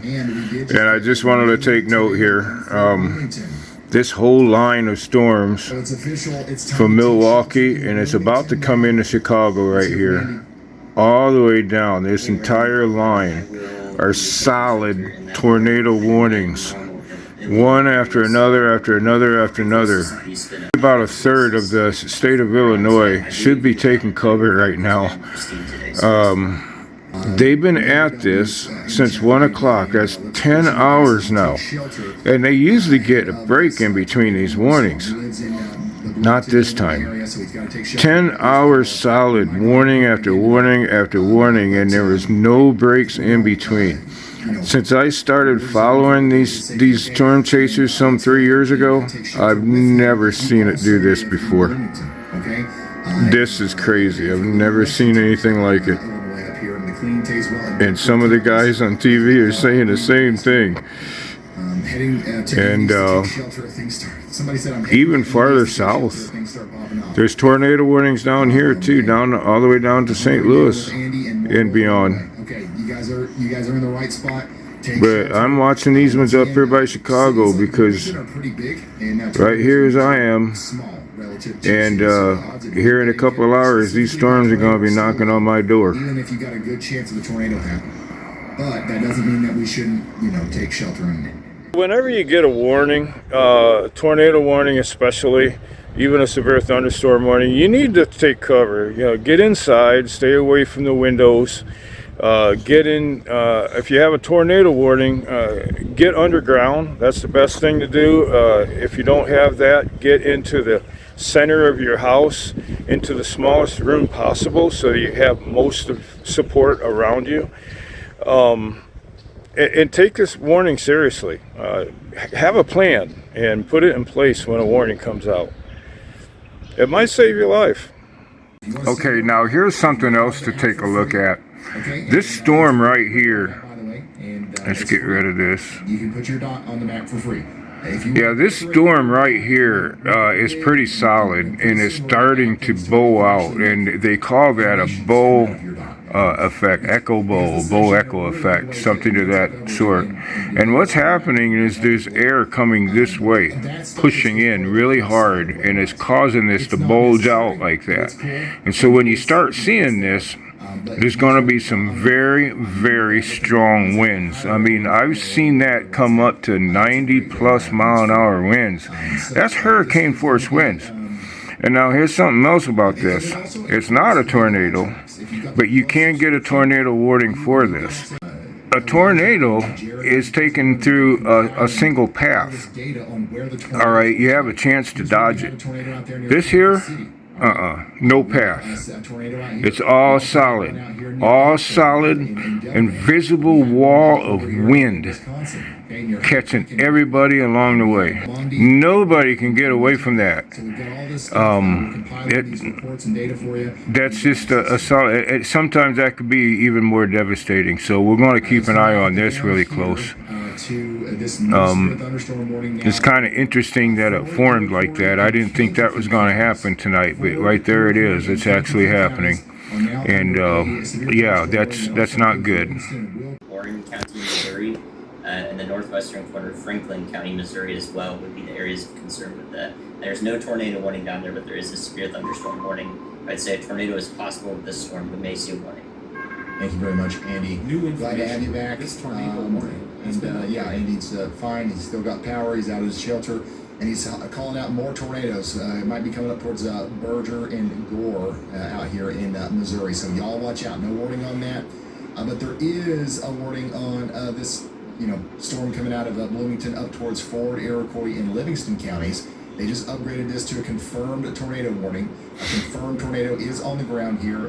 and I just wanted to take note here. This whole line of storms from Milwaukee, and it's about to come into Chicago right here, all the way down. This entire line are solid tornado warnings, one after another, after another, after another. About a third of the state of Illinois should be taking cover right now. They've been at this since 1 o'clock. That's 10 hours now. And they usually get a break in between these warnings. Not this time. 10 hours solid, warning after warning after warning, and there was no breaks in between. Since I started following these storm chasers some 3 years ago, I've never seen it do this before. This is crazy. I've never seen anything like it. And some of the guys on TV are saying the same thing. And even farther south, there's tornado warnings down here too, all the way down to St. Louis and beyond. Okay, you guys are in the right spot. But I'm watching these ones up here by Chicago because right here as I am, and here in a couple of hours, these storms are going to be knocking on my door. Even if you got a good chance of a tornado happening, but that doesn't mean that we shouldn't, take shelter in. Whenever you get a warning, tornado warning especially, even a severe thunderstorm warning, you need to take cover. Get inside, stay away from the windows. Get in, if you have a tornado warning, get underground. That's the best thing to do. If you don't have that, get into the center of your house, into the smallest room possible so you have most of support around you. And take this warning seriously. Have a plan and put it in place when a warning comes out. It might save your life. Okay, now here's something else to take a look at. This storm right here, let's get rid of this. You can put your dot on the map for free. Yeah, this storm right here is pretty solid, and it's starting to bow out, and they call that a bow effect, bow echo effect, something to that sort. And what's happening is there's air coming this way, pushing in really hard, and it's causing this to bulge out like that. And so when you start seeing this, there's going to be some very, very strong winds. I mean, I've seen that come up to 90 plus mile an hour winds. That's hurricane force winds. And now here's something else about this. It's not a tornado, but you can get a tornado warning for this. A tornado is taken through a single path. All right, you have a chance to dodge it. This here, no path. It's all solid, invisible wall of wind catching everybody along the way. Nobody can get away from that. That's just a solid. Sometimes that could be even more devastating. So we're going to keep an eye on this really close. It's kind of interesting that it formed like that. I didn't think that was going to happen tonight, but right there it is. It's actually happening, and yeah, that's not good. Warren County, Missouri, and the northwestern corner of Franklin County, Missouri as well would be the areas of concern with that. There's no tornado warning down there, but there is a severe thunderstorm warning. I'd say a tornado is possible with this storm. We may see a warning. Thank you very much, Andy. Glad to have you back. Yeah, Andy's fine. He's still got power. He's out of his shelter, and he's calling out more tornadoes. It might be coming up towards Berger and Gore out here in Missouri. So y'all watch out. No warning on that, but there is a warning on this, storm coming out of Bloomington up towards Ford, Iroquois, and Livingston counties. They just upgraded this to a confirmed tornado warning. A confirmed tornado is on the ground here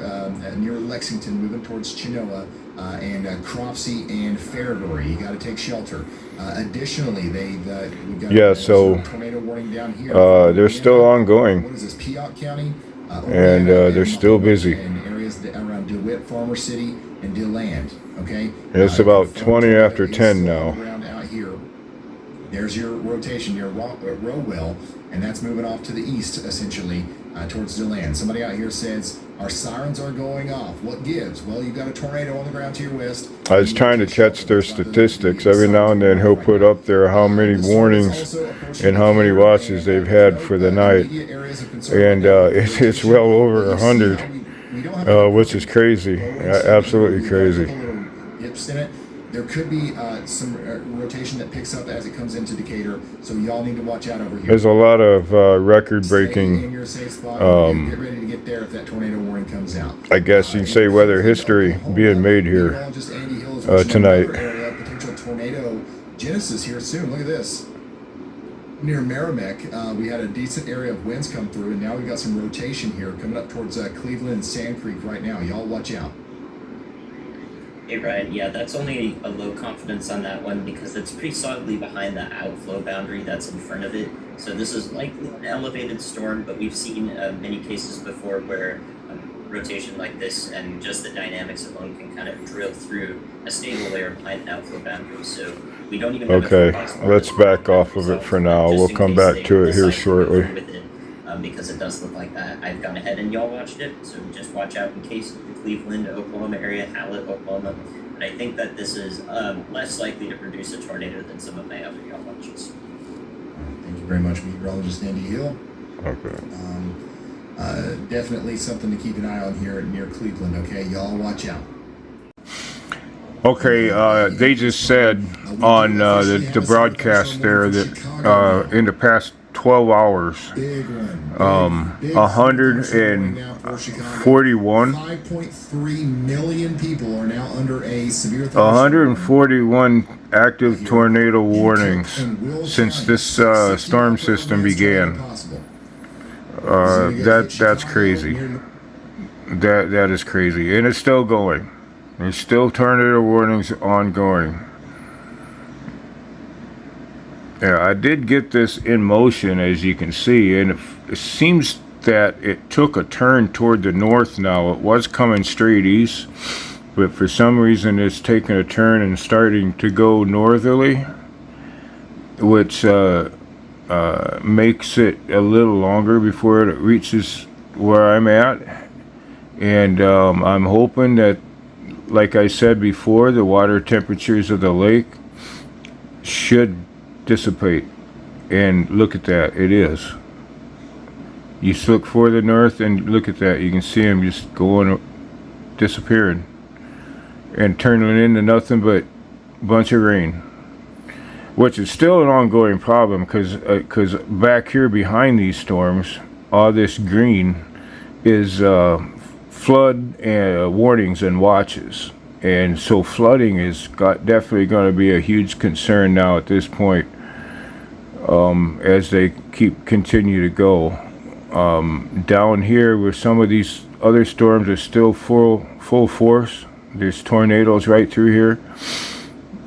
near Lexington, moving towards Chinoa and Cropsey and Fairbury. You got to take shelter. Additionally, we've got tornado warning down here. They're still ongoing. What is this, Peoc County? And they're still busy. And areas around DeWitt, Farmer City, and DeLand. Okay. It's about 20 after 10 now. Out here. There's your rotation, your Rowell, and that's moving off to the east, essentially, towards DeLand. Somebody out here says, our sirens are going off. What gives? Well, you've got a tornado on the ground to your west. I was trying to catch their statistics. Every now and then he'll put up there how many warnings and how many watches they've had for the night. And it's well over 100, which is crazy. Absolutely crazy. There could be some rotation that picks up as it comes into Decatur, so y'all need to watch out over here. There's a lot of record-breaking, get ready to get there if that tornado warning comes out. I guess you'd say, weather history being made here tonight. Potential tornado genesis here soon. Look at this. Near Merrimack, we had a decent area of winds come through, and now we've got some rotation here coming up towards Cleveland and Sand Creek right now. Y'all watch out. Hey Ryan, yeah, that's only a low confidence on that one because it's pretty solidly behind the outflow boundary that's in front of it. So this is likely an elevated storm, but we've seen many cases before where rotation like this and just the dynamics alone can kind of drill through a stable layer behind the outflow boundary. So we don't even have Okay, let's back off of it for now. We'll come back to it here shortly. Because it does look like that. I've gone ahead and y'all watched it, so just watch out in case the Cleveland, Oklahoma area, Hallett, Oklahoma. And I think that this is less likely to produce a tornado than some of my other y'all watches. Thank you very much, meteorologist Andy Hill. Okay. Definitely something to keep an eye on here near Cleveland, okay? Y'all watch out. Okay, they just said on the broadcast there that in the past 12 hours, 141 5.3 million people are now under a severe 141 active tornado warnings since this storm system began. That's crazy. That is crazy, and it's still going. There's still tornado warnings ongoing. Yeah, I did get this in motion, as you can see, and it seems that it took a turn toward the north now. It was coming straight east, but for some reason it's taking a turn and starting to go northerly, which makes it a little longer before it reaches where I'm at. And I'm hoping that, like I said before, the water temperatures of the lake should dissipate. And look at that, it is. You just look further north and look at that, you can see them just going disappearing and turning into nothing but a bunch of rain, which is still an ongoing problem because back here behind these storms, all this green is flood warnings and watches. And so flooding is definitely going to be a huge concern now at this point, as they continue to go. Down here where some of these other storms are still full force, there's tornadoes right through here.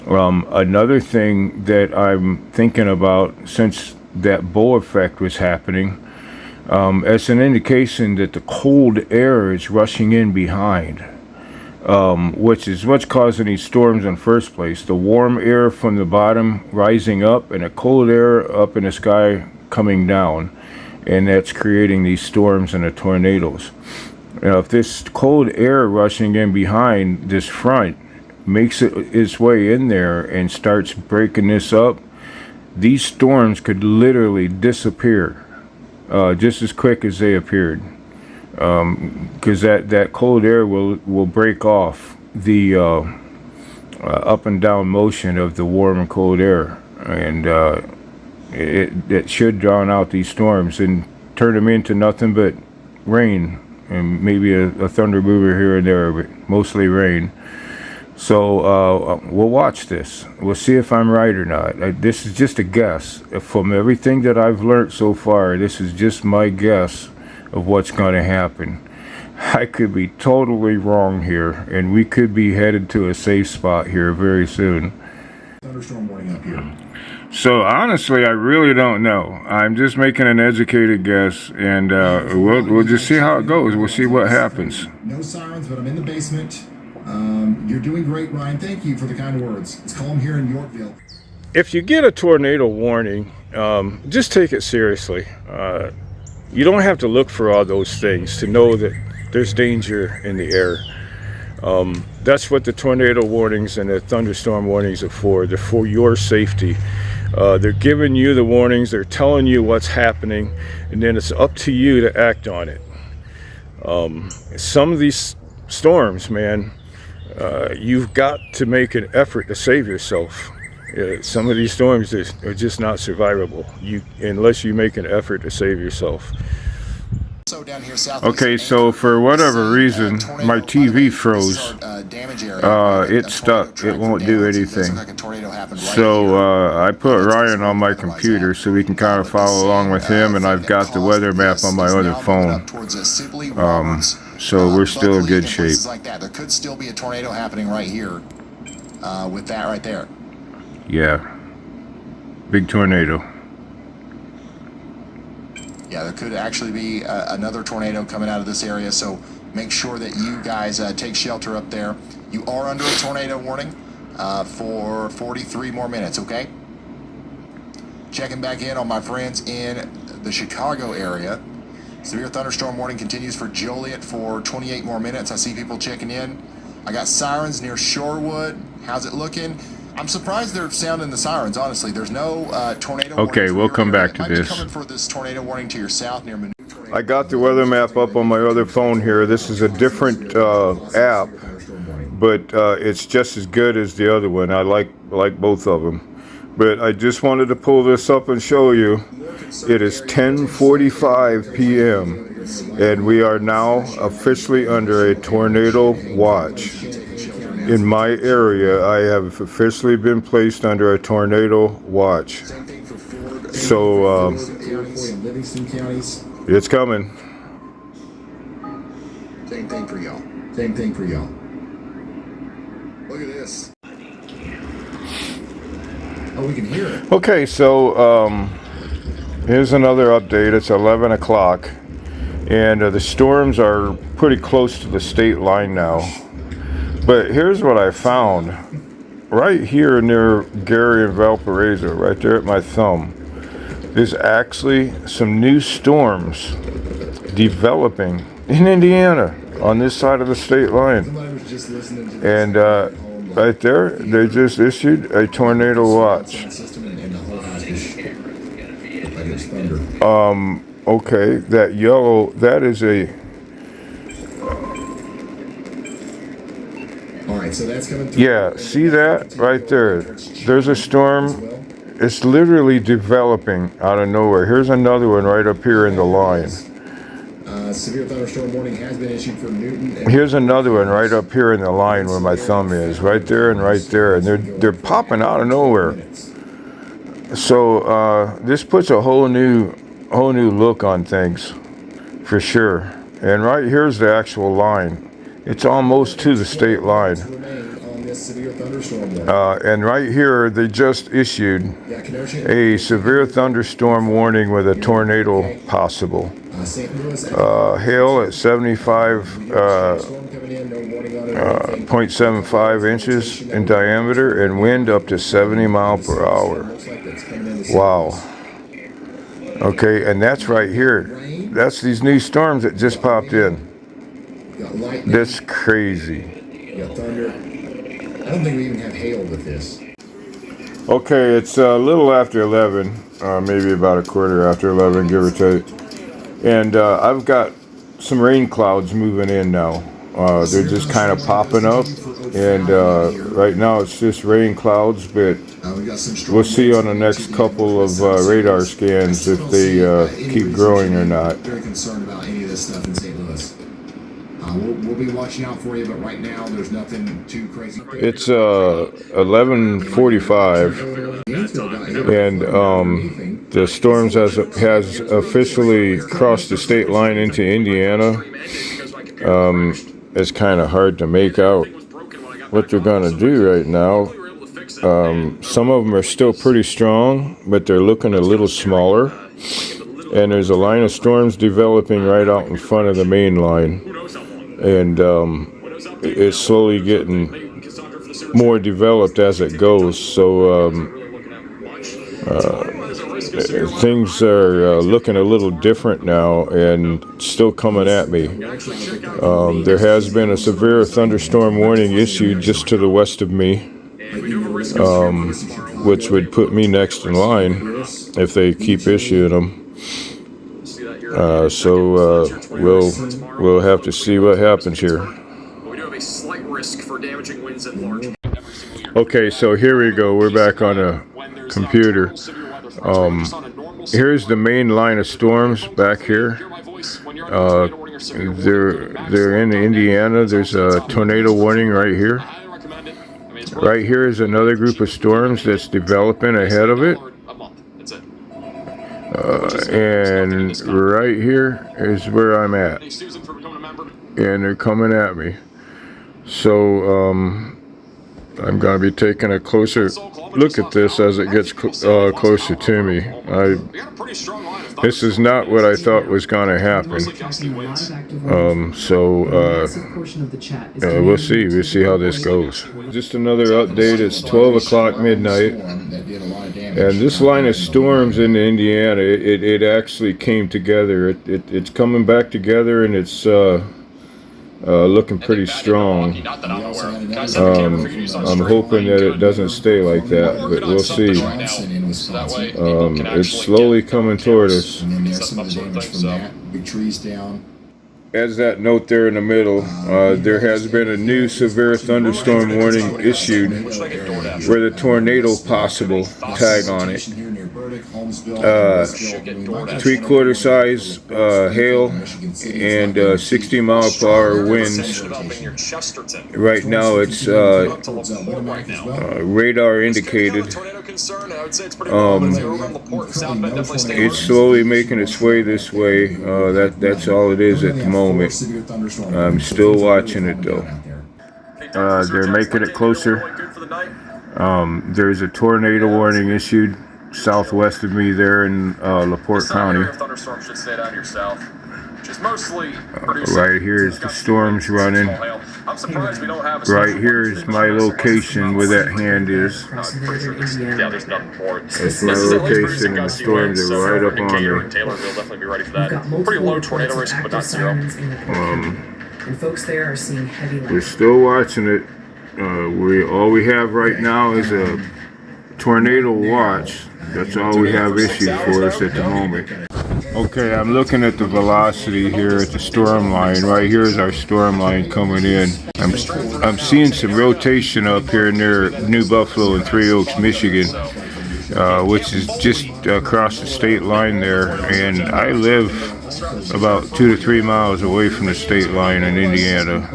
Another thing that I'm thinking about, since that bow effect was happening, as an indication that the cold air is rushing in behind, which is what's causing these storms in the first place. The warm air from the bottom rising up and the cold air up in the sky coming down, and that's creating these storms and the tornadoes. Now, if this cold air rushing in behind this front makes its way in there and starts breaking this up, these storms could literally disappear just as quick as they appeared, because that cold air will break off the up and down motion of the warm and cold air, and it should drown out these storms and turn them into nothing but rain, and maybe a thunder mover here and there, but mostly rain. So we'll watch this. We'll see if I'm right or not. This is just a guess. From everything that I've learned so far, this is just my guess of what's going to happen. I could be totally wrong here, and we could be headed to a safe spot here very soon. Thunderstorm warning up here. So honestly, I really don't know. I'm just making an educated guess, and we'll just see how it goes. We'll see what happens. No sirens, but I'm in the basement. You're doing great, Ryan. Thank you for the kind words. It's calm here in Yorkville. If you get a tornado warning, just take it seriously. You don't have to look for all those things to know that there's danger in the air. That's what the tornado warnings and the thunderstorm warnings are for. They're for your safety. They're giving you the warnings, they're telling you what's happening, and then it's up to you to act on it. Some of these storms, man, you've got to make an effort to save yourself. Some of these storms are just not survivable unless you make an effort to save yourself. Okay, so for whatever reason, my TV froze. It's stuck. It won't do anything. So I put Ryan on my computer so we can kind of follow along with him, and I've got the weather map on my other phone. So we're still in good shape. There could still be a tornado happening right here with that right there. Yeah. Big tornado. Yeah, there could actually be another tornado coming out of this area, so make sure that you guys take shelter up there. You are under a tornado warning for 43 more minutes, okay? Checking back in on my friends in the Chicago area. Severe thunderstorm warning continues for Joliet for 28 more minutes. I see people checking in. I got sirens near Shorewood. How's it looking? I'm surprised they're sounding the sirens, honestly. There's no tornado warning. Okay, we'll come back to this. Coming for this tornado warning to your south near Manu. I got the weather map up on my other phone here. This is a different app, but it's just as good as the other one. I like both of them. But I just wanted to pull this up and show you. It is 10:45 p.m. and we are now officially under a tornado watch. In my area, I have officially been placed under a tornado watch. So it's coming. Same thing for y'all. Same thing for y'all. Look at this. Oh, we can hear it. Okay, so here's another update. It's 11 o'clock, and the storms are pretty close to the state line now. But here's what I found. Right here near Gary and Valparaiso, right there at my thumb, there's actually some new storms developing in Indiana on this side of the state line. And right there, they just issued a tornado watch. Okay, that yellow, that is a All right, so that's coming through. Yeah, see that right there? There's a storm. It's literally developing out of nowhere. Here's another one right up here in the line. Severe thunderstorm warning has been issued for Newton. Here's another one right up here in the line where my thumb is, right there and right there, and they're popping out of nowhere. So this puts a whole new look on things, for sure. And right here's the actual line. It's almost to the state line. And right here, they just issued a severe thunderstorm warning with a tornado possible. Hail at 0.75 inches in diameter and wind up to 70 miles per hour. Wow. Okay, and that's right here. That's these new storms that just popped in. That's crazy. Thunder. I don't think we even have hail with this. Okay, it's a little after 11, maybe about a quarter after 11, give or take. And I've got some rain clouds moving in now. They're just kind of popping up. And right now it's just rain clouds, but we'll see on the next couple of radar scans if they keep growing or not. Very concerned about any of this stuff in St. Louis. We'll be watching out for you, but right now there's nothing too crazy. It's 11:45, and the storms has officially crossed the state line into Indiana. It's kind of hard to make out what they're going to do right now. Some of them are still pretty strong, but they're looking a little smaller. And there's a line of storms developing right out in front of the main line. And it's slowly getting more developed as it goes. So things are looking a little different now and still coming at me. There has been a severe thunderstorm warning issued just to the west of me, which would put me next in line if they keep issuing them. So we'll have to see what happens here. We do have a slight risk for damaging winds at large. Okay, so here we go. We're back on a computer. Here's the main line of storms back here. They're in Indiana. There's a tornado warning right here. Right here is another group of storms that's developing ahead of it. And right here is where I'm at. And they're coming at me. So I'm going to be taking a closer look at this as it gets closer to me. This is not what I thought was going to happen. We'll see. We'll see how this goes. Just another update. It's 12 o'clock midnight. And this line of storms in Indiana, it actually came together. It's coming back together, and it's looking pretty strong. I'm hoping that it doesn't stay like that, but we'll see. It's slowly coming toward us. Big trees down. As that note there in the middle, there has been a new severe thunderstorm warning issued with a tornado possible tag on it. 3/4 size hail and 60 mile per hour winds. Right now it's radar indicated. It's slowly making its way this way. That's all it is at the moment. I'm still watching it though. They're making it closer. There's a tornado warning issued southwest of me there in LaPorte County. Right here is the storms running. Right here is my location where that hand is. That's my location, and the storms are right up on me. Taylorville definitely be ready for that. Pretty low tornado risk, but not zero. And folks there are seeing heavy We're still watching it. All we have right now is a tornado watch. That's all we have issued for us at the moment. Okay, I'm looking at the velocity here at the storm line. Right here is our storm line coming in. I'm seeing some rotation up here near New Buffalo and Three Oaks, Michigan, which is just across the state line there. And I live about 2 to 3 miles away from the state line in Indiana.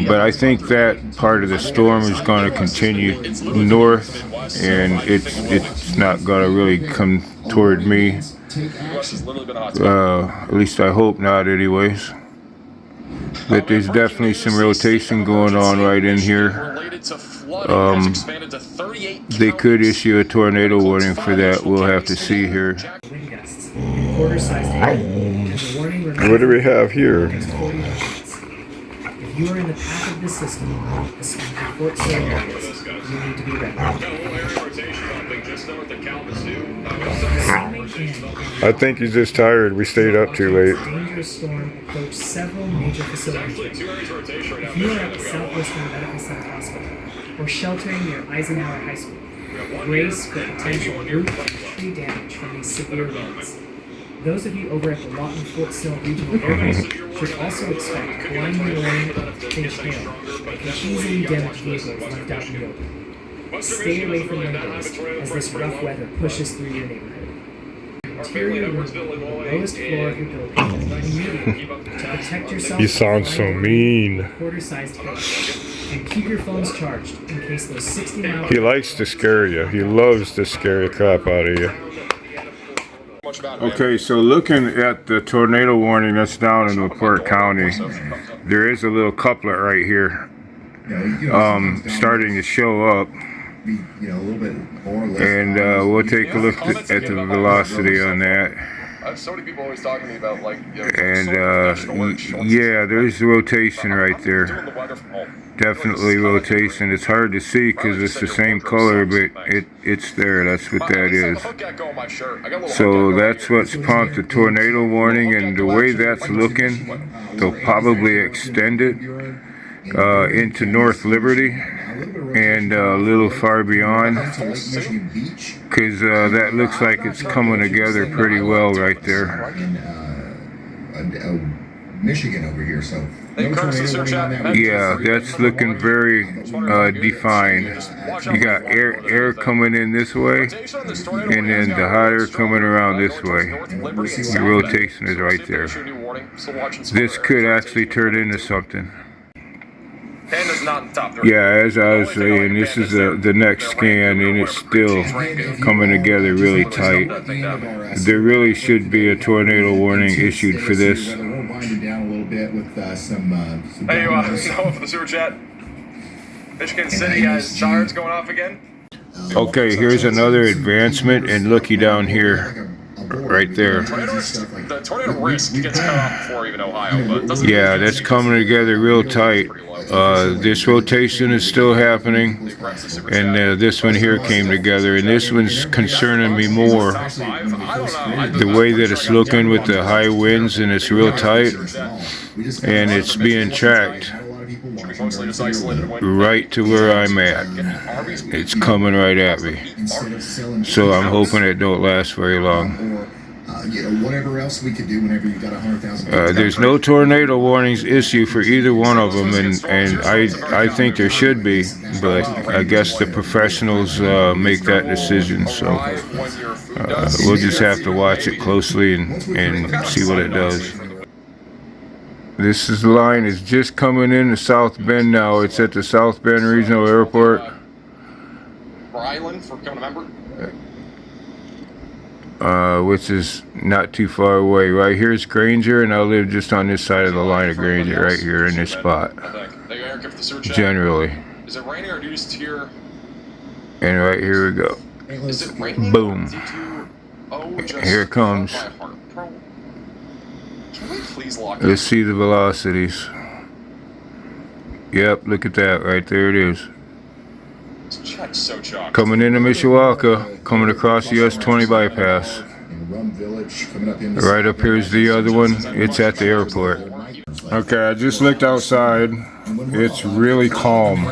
But I think that part of the storm is going to continue north, and it's not going to really come toward me. At least I hope not, anyways. But there's definitely some rotation going on right in here. They could issue a tornado warning for that. We'll have to see here. What do we have here? If you are in the path of this system, especially Fort Sill areas, you need to be ready. I think he's just tired. We stayed up too late. Dangerous storm approached several major facilities. If you are at the Southwestern Medical Center Hospital or sheltering near Eisenhower High School, brace for potential roof and tree damage from these severe winds. Those of you over at the Lawton Fort Sill Regional Airport should also expect blinding rain and finished hail that can easily damage vehicles left out in the open. Stay away from windows as this rough weather pushes through your neighborhood. Interior room, the lowest floor of your building, immediately to protect yourself. You sound so mean. Quarter-sized hail. And keep your phones charged in case those 60-mile. He likes to scare you. He loves to scare the crap out of you. Okay, so looking at the tornado warning that's down in LaPorte County, there is a little couplet right here starting to show up. And we'll take a look at the velocity on that. So many people always talking to me about, like, and yeah, there's rotation right there. Definitely rotation. It's hard to see because it's the same color, but it's there. That's what that is. So that's what's prompted the tornado warning, and the way that's looking, they'll probably extend it into North Liberty and a little far beyond, because that looks like it's coming together pretty well right there. Michigan over here, so yeah, that's looking very defined. You got air coming in this way, and then the hot air coming around this way. The rotation is right there. This could actually turn into something. Yeah, as I was saying, this is the next scan, and it's still coming together really tight. There really should be a tornado warning issued for this. Hey, so for the super chat. Michigan City has sirens going off again. Okay, here's another advancement, and looky down here. Right there. The tornado risk gets cut off before even Ohio, but doesn't. Yeah, that's coming together real tight. This rotation is still happening, and this one here came together, and this one's concerning me more. The way that it's looking with the high winds, and it's real tight, and it's being tracked right to where I'm at. It's coming right at me. So I'm hoping it don't last very long. Whatever else we could do whenever you got 100,000. There's no tornado warnings issued for either one of them, and I think there should be, but I guess the professionals make that decision. So we'll just have to watch it closely and see what it does. This is the line is just coming in to South Bend now. It's at the South Bend Regional Airport. Island for becoming a member. Which is not too far away. Right here's Granger, and I live just on this side of the line of Granger, right here in this spot. Generally. Is it raining or do you just hear? And right here we go. Is it raining? Boom. Here it comes. Let's see the velocities. Yep, look at that. Right there it is. Coming into Mishawaka, coming across the US 20 bypass. Right up here's the other one. It's at the airport. Okay, I just looked outside. It's really calm.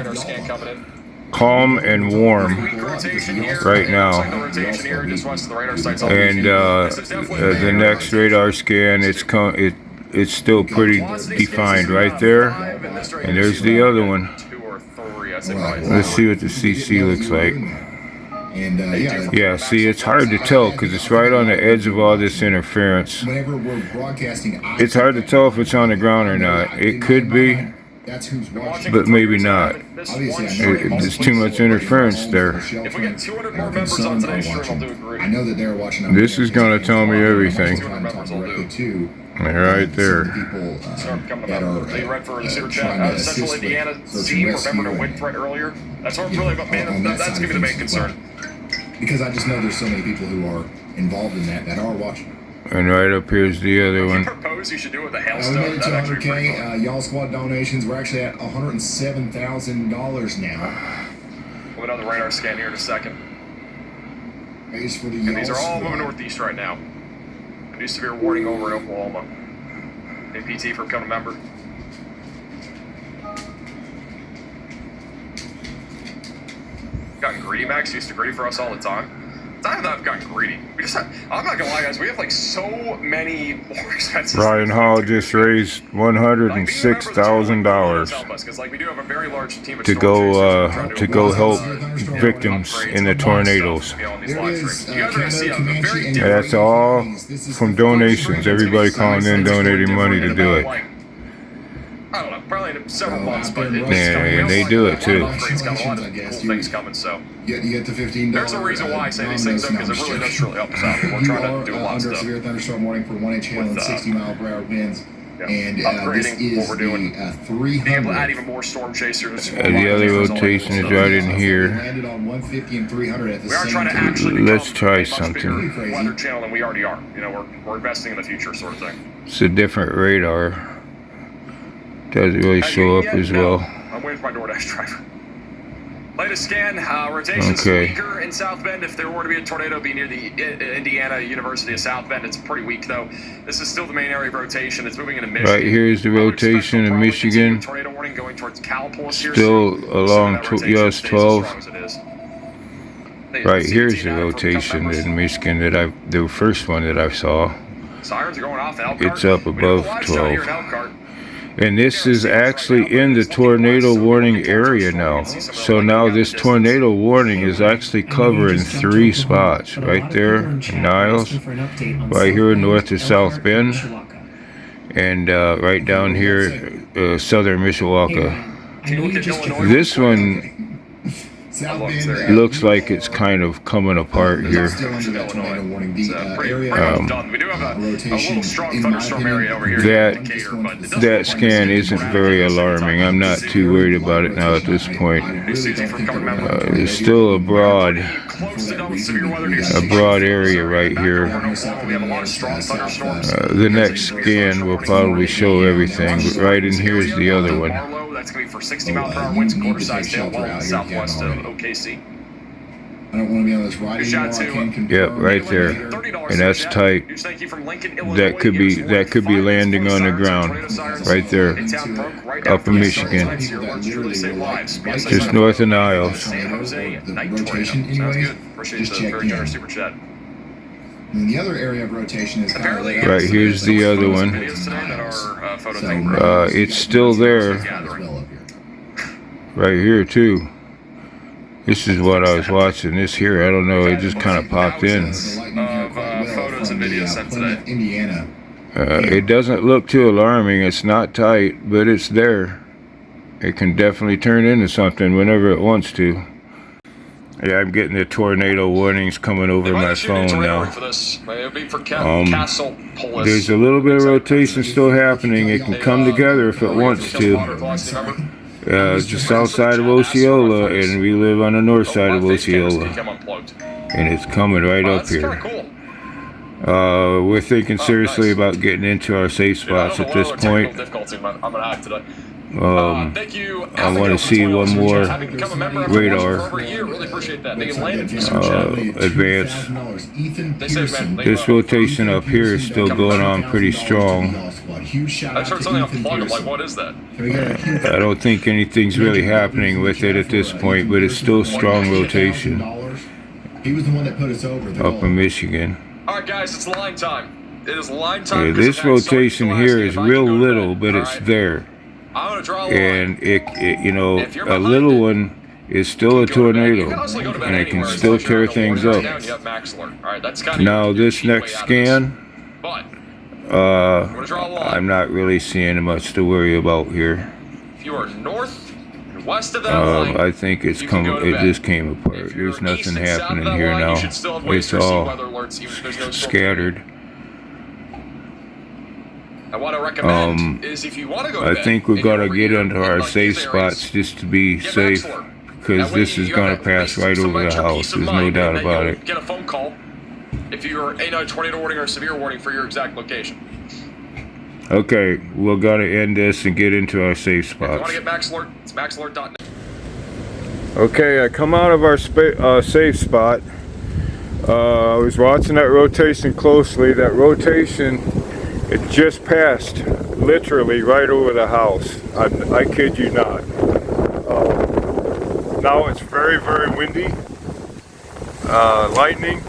calm and warm right now. And the next radar scan, it's still pretty defined right there. And there's the other one. Let's see what the CC looks like. And yeah, see, it's hard to tell because it's right on the edge of all this interference. whenever we're broadcasting, It's hard to tell if it's on the ground or not. It could be, that's who's watching. but maybe not. Obviously, There's too much interference there. If we get 200 more members on today's stream, I'll do a group. I know that they're watching. This is going to tell me everything. Right there. Start becoming a member. They read for the super chat. Central Indiana team, remember the wind threat earlier? That's what I'm really about, man. That's going to be the main concern. Because I just know there's so many people who are involved in that are watching. And right up here's the other one. I propose you should do it with a We hailstone. made it to 100K. Y'all squad donations. We're actually at $107,000 now. We'll another radar scan here in a second. Pays for the And these Y'all are all moving squad. northeast right now. A new severe warning over in Oklahoma. APT for becoming a member. Gotten greedy, Max. Used to greedy for us all the time. It's not that I've gotten greedy. We just have, I'm not gonna lie, guys. We have like so many more expenses. Ryan Hall just raised $106,000 Because like we do have a very large team of to go help victims in the tornadoes. There is Comanche and That's all from donations. Everybody calling in, donating money to do it. I don't know, probably in several months, but Yeah, and they do it too. It's got a lot of cool things coming, so. You get to $15. There's a reason why I say these things, though, because it really does truly help us out. We're trying to do a lot of under stuff. severe thunderstorm warning for 1 inch hail and 60-mile-per-hour winds. Yeah. And this Upgrading is what we're doing. the Being able to add 300. even more storm chasers. The other rotation is right in We here. landed on 150 and 300 at the We are same trying to time. actually Let's become try a much something. bigger weather channel than we already are. You know, we're investing in the future, sort of thing. It's a different radar. Doesn't really show up as well. I'm waiting for my DoorDash driver. Latest scan, rotation's Okay. weaker in South Bend. If there were to be a tornado, it'd be near the Indiana University of South Bend. It's pretty weak, though. This is still the main area of rotation. It's moving into Michigan. Right here's the I would expect rotation we'll in probably Michigan. continue tornado warning going towards Calpolis here Still soon. along That rotation US stays as 12. strong as it is. Right CT here's the data from rotation members. in Michigan the first one that I saw. Sirens are going off in Elkhart. It's up We do have a above live shot here 12. in Elkhart. And this is actually in the tornado warning area now. So now this tornado warning is actually covering 3 spots. Right there in Niles, right here north of South Bend, and right down here, southern Mishawaka. This one South Bend, looks like it's kind of coming apart here. still under that tornado warning. The area Done. We do have a little rotation, strong in my thunderstorm area over here. That- Decatur, but it doesn't That look like scan isn't very alarming. I'm not too worried about it now at this point. it's easy for coming member. There's still a broad Close to double severe weather near a broad area right here. We have a lot of strong thunderstorms. The next scan will probably show everything, but right in here is the other one. Marlow, that's going to be for 60-mile-per-hour winds, quarter-size tail wall southwest of OKC. I don't want to be on this ride Good anymore. shot, I too. can confirm. Yep, right there. And that's tight. Huge thank you from Lincoln, Illinois. That could be landing on the ground, right there, upper Michigan, just north of Niles. San Jose, The night rotation tornado. Sounds anyways, good. Appreciate just the check very in. generous super chat. And the other area of rotation is Apparently, Right here's the other one. videos today that are photo So, thing. It's still there, right here too. This is what I was watching. This here, I don't know. It just kind of popped in. Photos and videos sent today. Indiana. It doesn't look too alarming. It's not tight, but it's there. It can definitely turn into something whenever it wants to. Yeah, I'm getting the tornado warnings coming over my phone now. There's a little bit of rotation still happening. It can come together if it wants to. Just south side of Osceola, and we live on the north side of Osceola. And it's coming right up here. We're thinking seriously about getting into our safe spots at this point. I want to see one more radar advance. Ethan Pearson. This rotation up here is still going on pretty strong. huge shout I out heard to something Ethan unplugged. I'm like, Pearson. what is that? We got a huge I don't think anything's really happening with it at this point, but it's still strong rotation He was the one that put us over the up goal. in Michigan. All right, guys, it's line time. It is line time. Yeah, because this I've had so rotation many here people is ask me if I real can go to little, bed, but all it's right? there. I'm gonna draw a line. And it you know, If you're a behind little it, one is still a go to bed. You tornado, can honestly go to bed and it can anywhere as still long as you're tear on the things warning up. down, you have max alert. All right, that's kind of Now your this key way next out of this. scan, But I'm gonna draw a line. I'm not really seeing much to worry about here. If you are north and west of that line, I think it's you can go to it bed. just came apart. If you're There's nothing east and south of happening that here line, now. You should still have ways It's to receive all weather alerts, even if there's no storm. scattered. And what I recommend is if you want to go to I bed, think we've and got to you're get over into here in, our like, safe these areas, spots just to be get safe, max alert. because That way this is you going have to at pass least right some over the extra house. peace of There's no mind doubt that about you'll it. Get a phone call if you're in a tornado warning or a severe warning for your exact location. Okay, we're going to end this and get into our safe If you want spots. to get max alert, it's maxalert.net. Okay, I come out of our safe spot. I was watching that rotation closely. That rotation, it just passed literally right over the house. I kid you not. Now it's very, very windy. Lightning,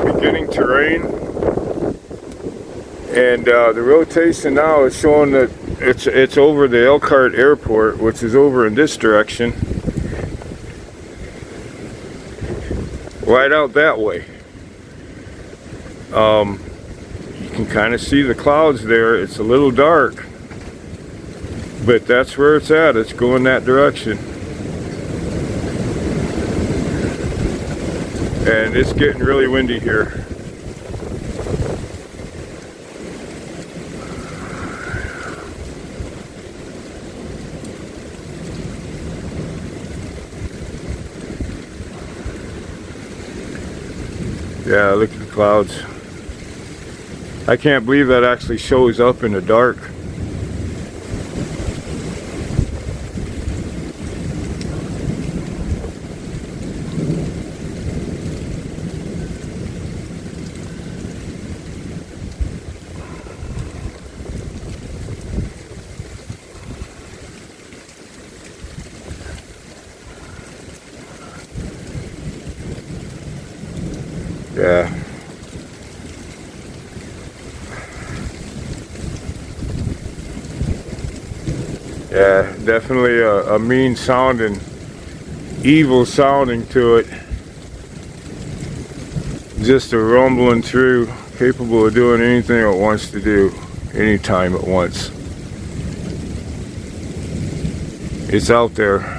beginning to rain. And the rotation now is showing that it's over the Elkhart Airport, which is over in this direction. Right out that way. You can kind of see the clouds there. It's a little dark, but that's where it's at. It's going that direction. And it's getting really windy here. Yeah, look at the clouds. I can't believe that actually shows up in the dark. Yeah. Yeah, definitely a mean sounding, evil sounding to it. Just a rumbling through, capable of doing anything it wants to do, anytime it wants. It's out there.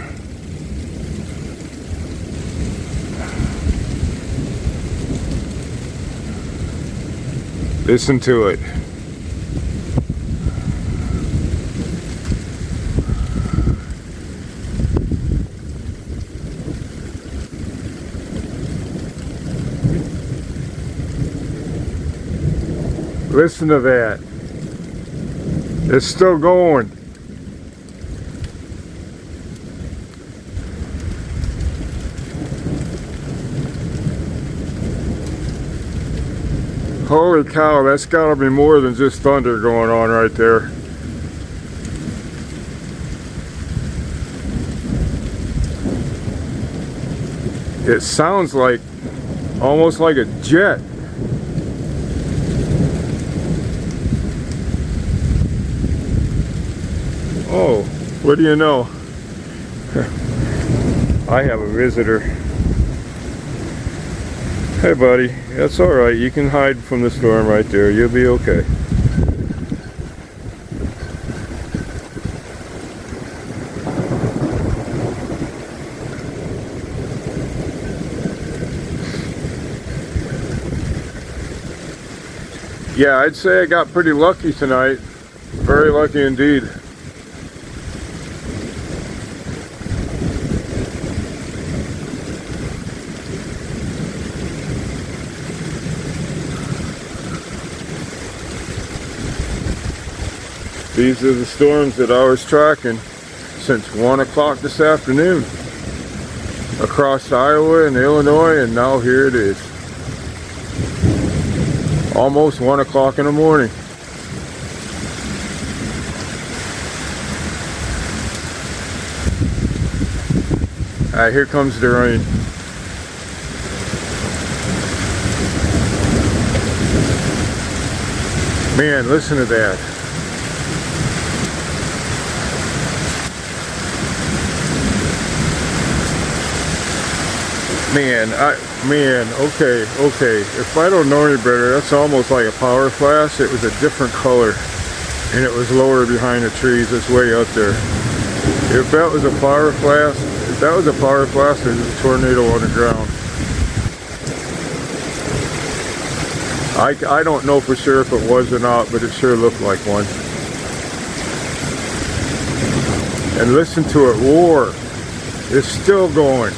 Listen to it. Listen to that. It's still going. Holy cow, that's gotta be more than just thunder going on right there. It sounds like, almost like a jet. Oh, what do you know? I have a visitor. Hey buddy, that's alright, you can hide from the storm right there, you'll be okay. Yeah, I'd say I got pretty lucky tonight. Very lucky indeed. These are the storms that I was tracking since 1 o'clock this afternoon. Across Iowa and Illinois, and now here it is. Almost 1 o'clock in the morning. Alright, here comes the rain. Man, listen to that. Okay. If I don't know any better, that's almost like a power flash. It was a different color, and it was lower behind the trees. It's way up there. If that was a power flash, there's a tornado on the ground. I don't know for sure if it was or not, but it sure looked like one. And listen to it roar. It's still going.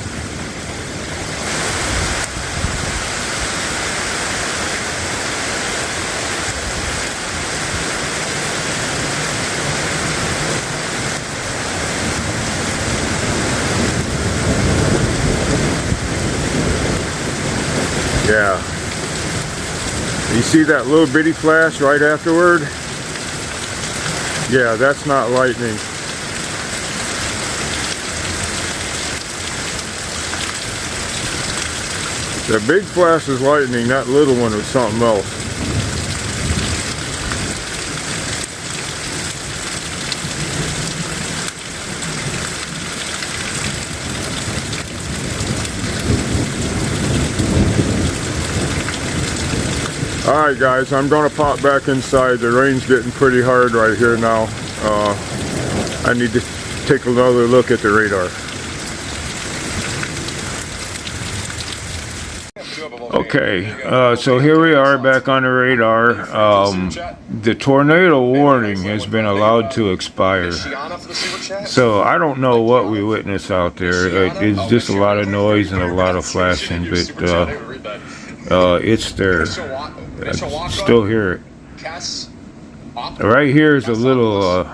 Yeah. You see that little bitty flash right afterward? Yeah, that's not lightning. The big flash is lightning, that little one was something else. Alright guys, I'm going to pop back inside. The rain's getting pretty hard right here now. I need to take another look at the radar. Okay, so here we are back on the radar. The tornado warning has been allowed to expire. So I don't know what we witnessed out there. It's just a lot of noise and a lot of flashing, but it's there. I still hear it. Right here is a little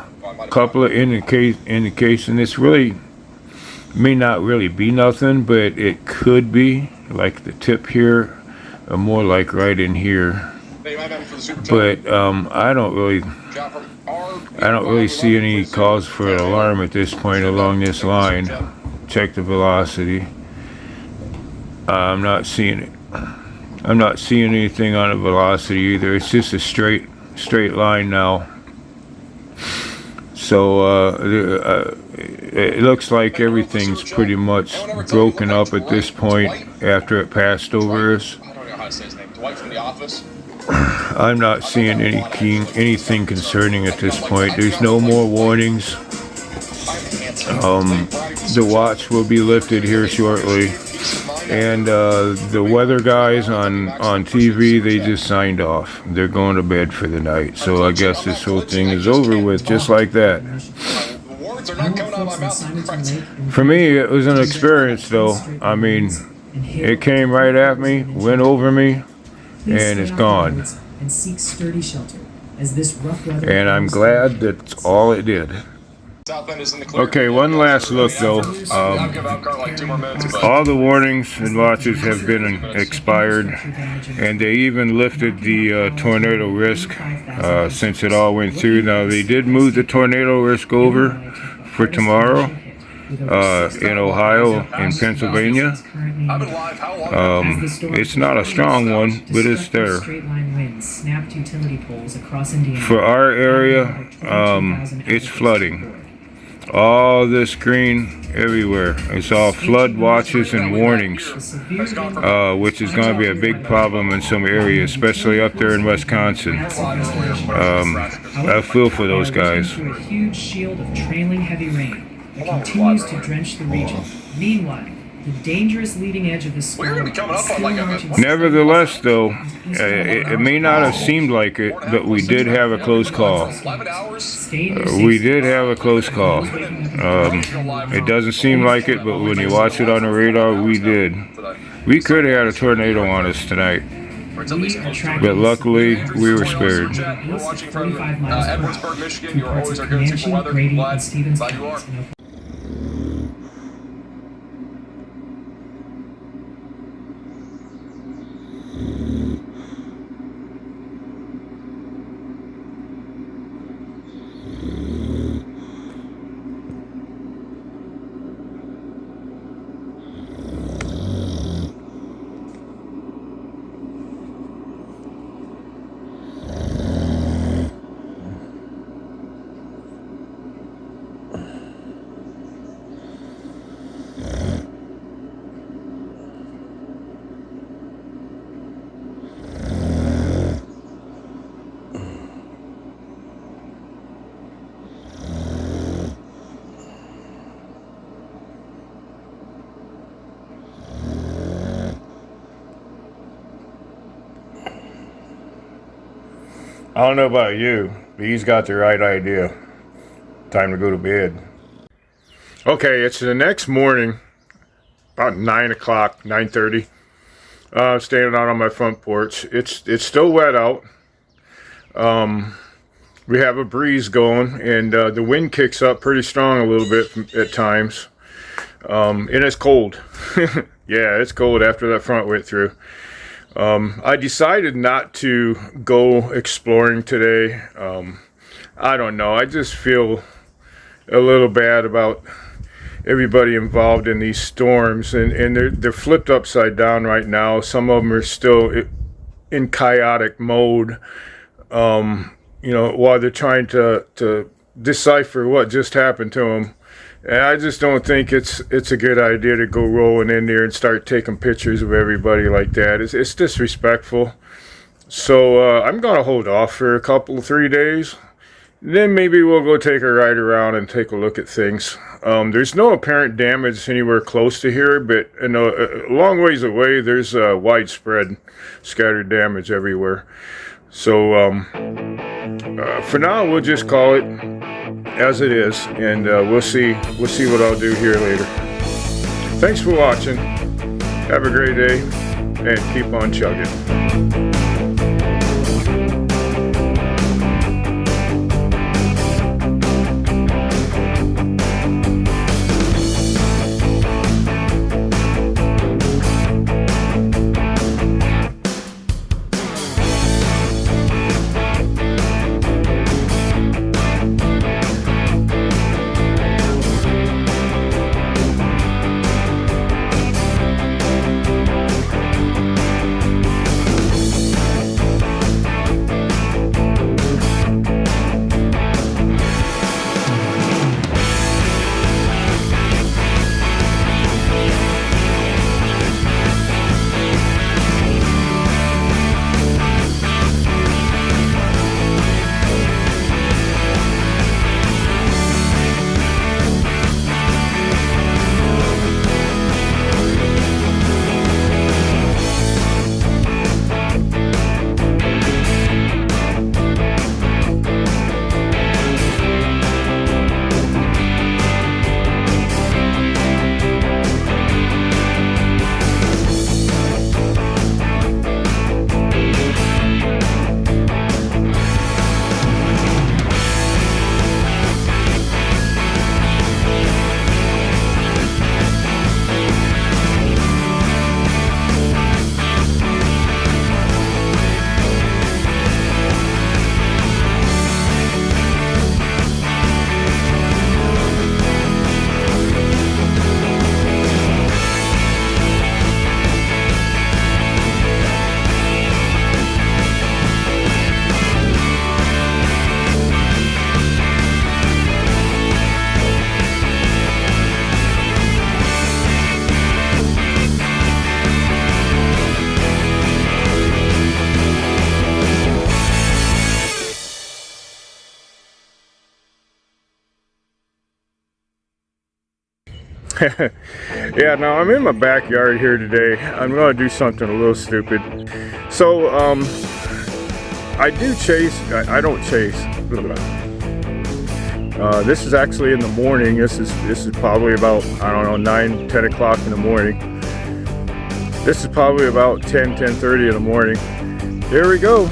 couple of indication. It's really may not really be nothing, but it could be like the tip here, or more like right in here. But I don't really see any cause for an alarm at this point along this line. Check the velocity. I'm not seeing it. I'm not seeing anything on the velocity either. It's just a straight line now. So it looks like everything's pretty much broken up at this point after it passed over us. I'm not seeing anything concerning at this point. There's no more warnings. The watch will be lifted here shortly. And the weather guys on TV, they just signed off. They're going to bed for the night. So I guess this whole thing is over with just like that. For me, it was an experience though. I mean, it came right at me, went over me, and it's gone. And I'm glad that's all it did. Okay, one last look though. All the warnings and watches have been expired, and they even lifted the tornado risk since it all went through. Now they did move the tornado risk over for tomorrow in Ohio and Pennsylvania. It's not a strong one, but it's there. For our area, it's flooding. All this green everywhere. It's all flood watches and warnings, which is going to be a big problem in some areas, especially up there in Wisconsin. I feel for those guys. A huge shield of trailing heavy rain that continues to drench the region. Meanwhile, the dangerous leading edge of the storm. Nevertheless, though, it may not have seemed like it, but we did have a close call. We did have a close call. It doesn't seem like it, but when you watch it on the radar, we did. We could have had a tornado on us tonight, but luckily we were spared. We're watching from Edwardsburg, Michigan. You're always our go-to for weather. Glad you are. I don't know about you, but he's got the right idea. Time to go to bed. Okay, it's the next morning, about 9 o'clock, 9:30. Standing out on my front porch. It's still wet out. We have a breeze going, and the wind kicks up pretty strong a little bit at times. And it's cold. Yeah, it's cold after that front went through. I decided not to go exploring today. I don't know. I just feel a little bad about everybody involved in these storms, and they're flipped upside down right now. Some of them are still in chaotic mode, you know, while they're trying to decipher what just happened to them. And I just don't think it's a good idea to go rolling in there and start taking pictures of everybody like that. It's disrespectful. So I'm gonna hold off for a couple, 3 days. Then maybe we'll go take a ride around and take a look at things. There's no apparent damage anywhere close to here, but a long ways away, there's widespread scattered damage everywhere. So for now, we'll just call it as it is, and we'll see what I'll do here later. Thanks for watching. Have a great day, and keep on chugging. Yeah, now I'm in my backyard here today. I'm gonna do something a little stupid. So I do chase. I don't chase. This is actually in the morning. This is probably about, I don't know, 9, 10 o'clock in the morning. This is probably about 10:30 in the morning. There we go.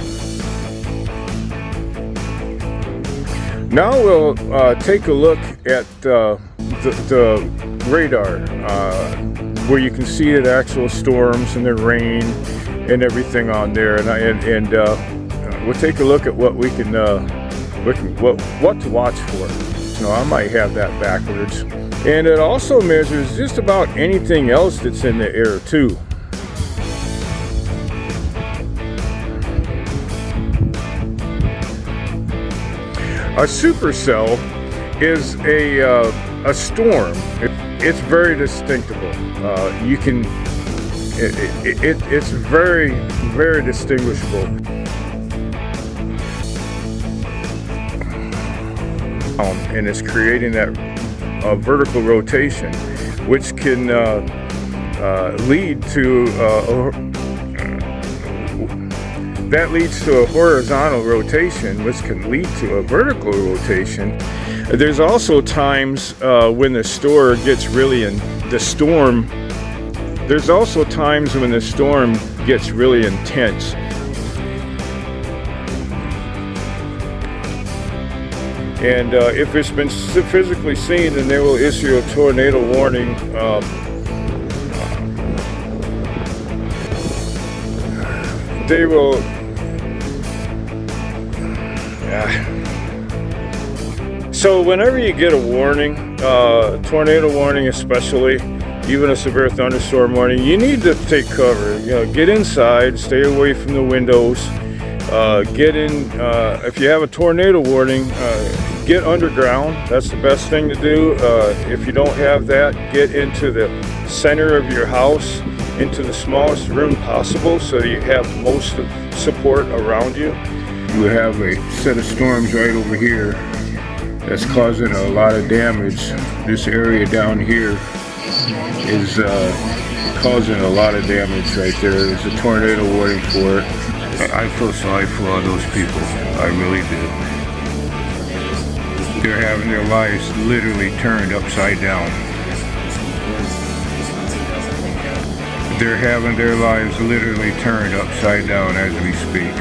Now we'll take a look at the radar, where you can see the actual storms and the rain and everything on there, and we'll take a look at what we can what to watch for. So I might have that backwards, and it also measures just about anything else that's in the air too. A supercell is a storm. It's very distinctible. You can. It's very, very distinguishable. And it's creating that vertical rotation, which can lead to that leads to a horizontal rotation, which can lead to a vertical rotation. There's also times when the storm gets really there's also times when the storm gets really intense. And if it's been physically seen, then they will issue a tornado warning. They will. So whenever you get a warning, tornado warning especially, even a severe thunderstorm warning, you need to take cover. You know, get inside, stay away from the windows. Get in. If you have a tornado warning, get underground. That's the best thing to do. If you don't have that, get into the center of your house, into the smallest room possible, so you have most of support around you. You have a set of storms right over here that's causing a lot of damage. This area down here is causing a lot of damage right there. There's a tornado warning for it. I feel sorry for all those people. I really do. They're having their lives literally turned upside down. They're having their lives literally turned upside down as we speak.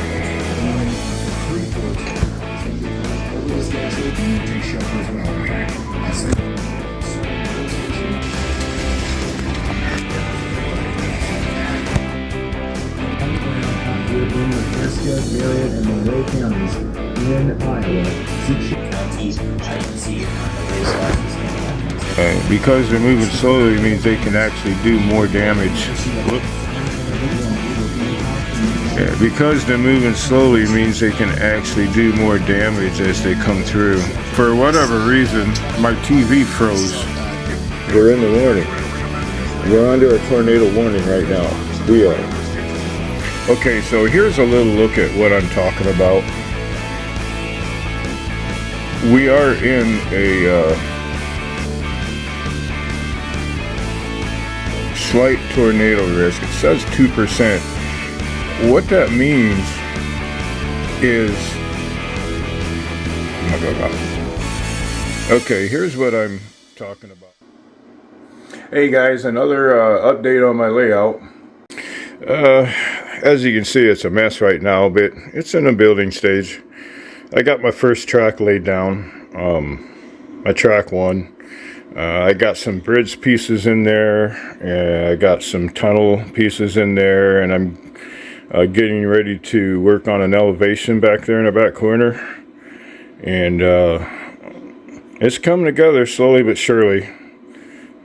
Marion, and Monroe counties in Iowa. Because they're moving slowly means they can actually do more damage. Yeah, because they're moving slowly means they can actually do more damage as they come through. For whatever reason, my TV froze. We're in the warning. We're under a tornado warning right now. We are. Okay, so here's a little look at what I'm talking about. We are in a slight tornado risk. It says 2%. What that means is... Okay, here's what I'm talking about. Hey guys, another update on my layout. As you can see, it's a mess right now, but it's in a building stage. I got my first track laid down, my track 1. I got some bridge pieces in there, and I got some tunnel pieces in there, and I'm getting ready to work on an elevation back there in the back corner. And it's coming together slowly but surely.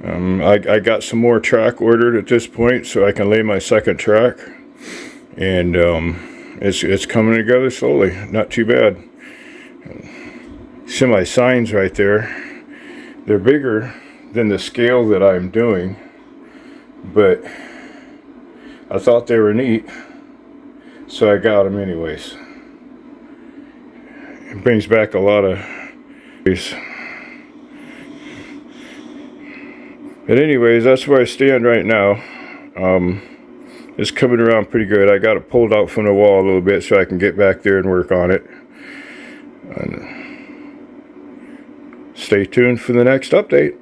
I got some more track ordered at this point so I can lay my second track. And it's coming together slowly, not too bad. See my signs right there. They're bigger than the scale that I'm doing, but I thought they were neat, so I got them anyways. It brings back a lot of these. But anyways, that's where I stand right now. It's coming around pretty good. I got it pulled out from the wall a little bit so I can get back there and work on it. And stay tuned for the next update.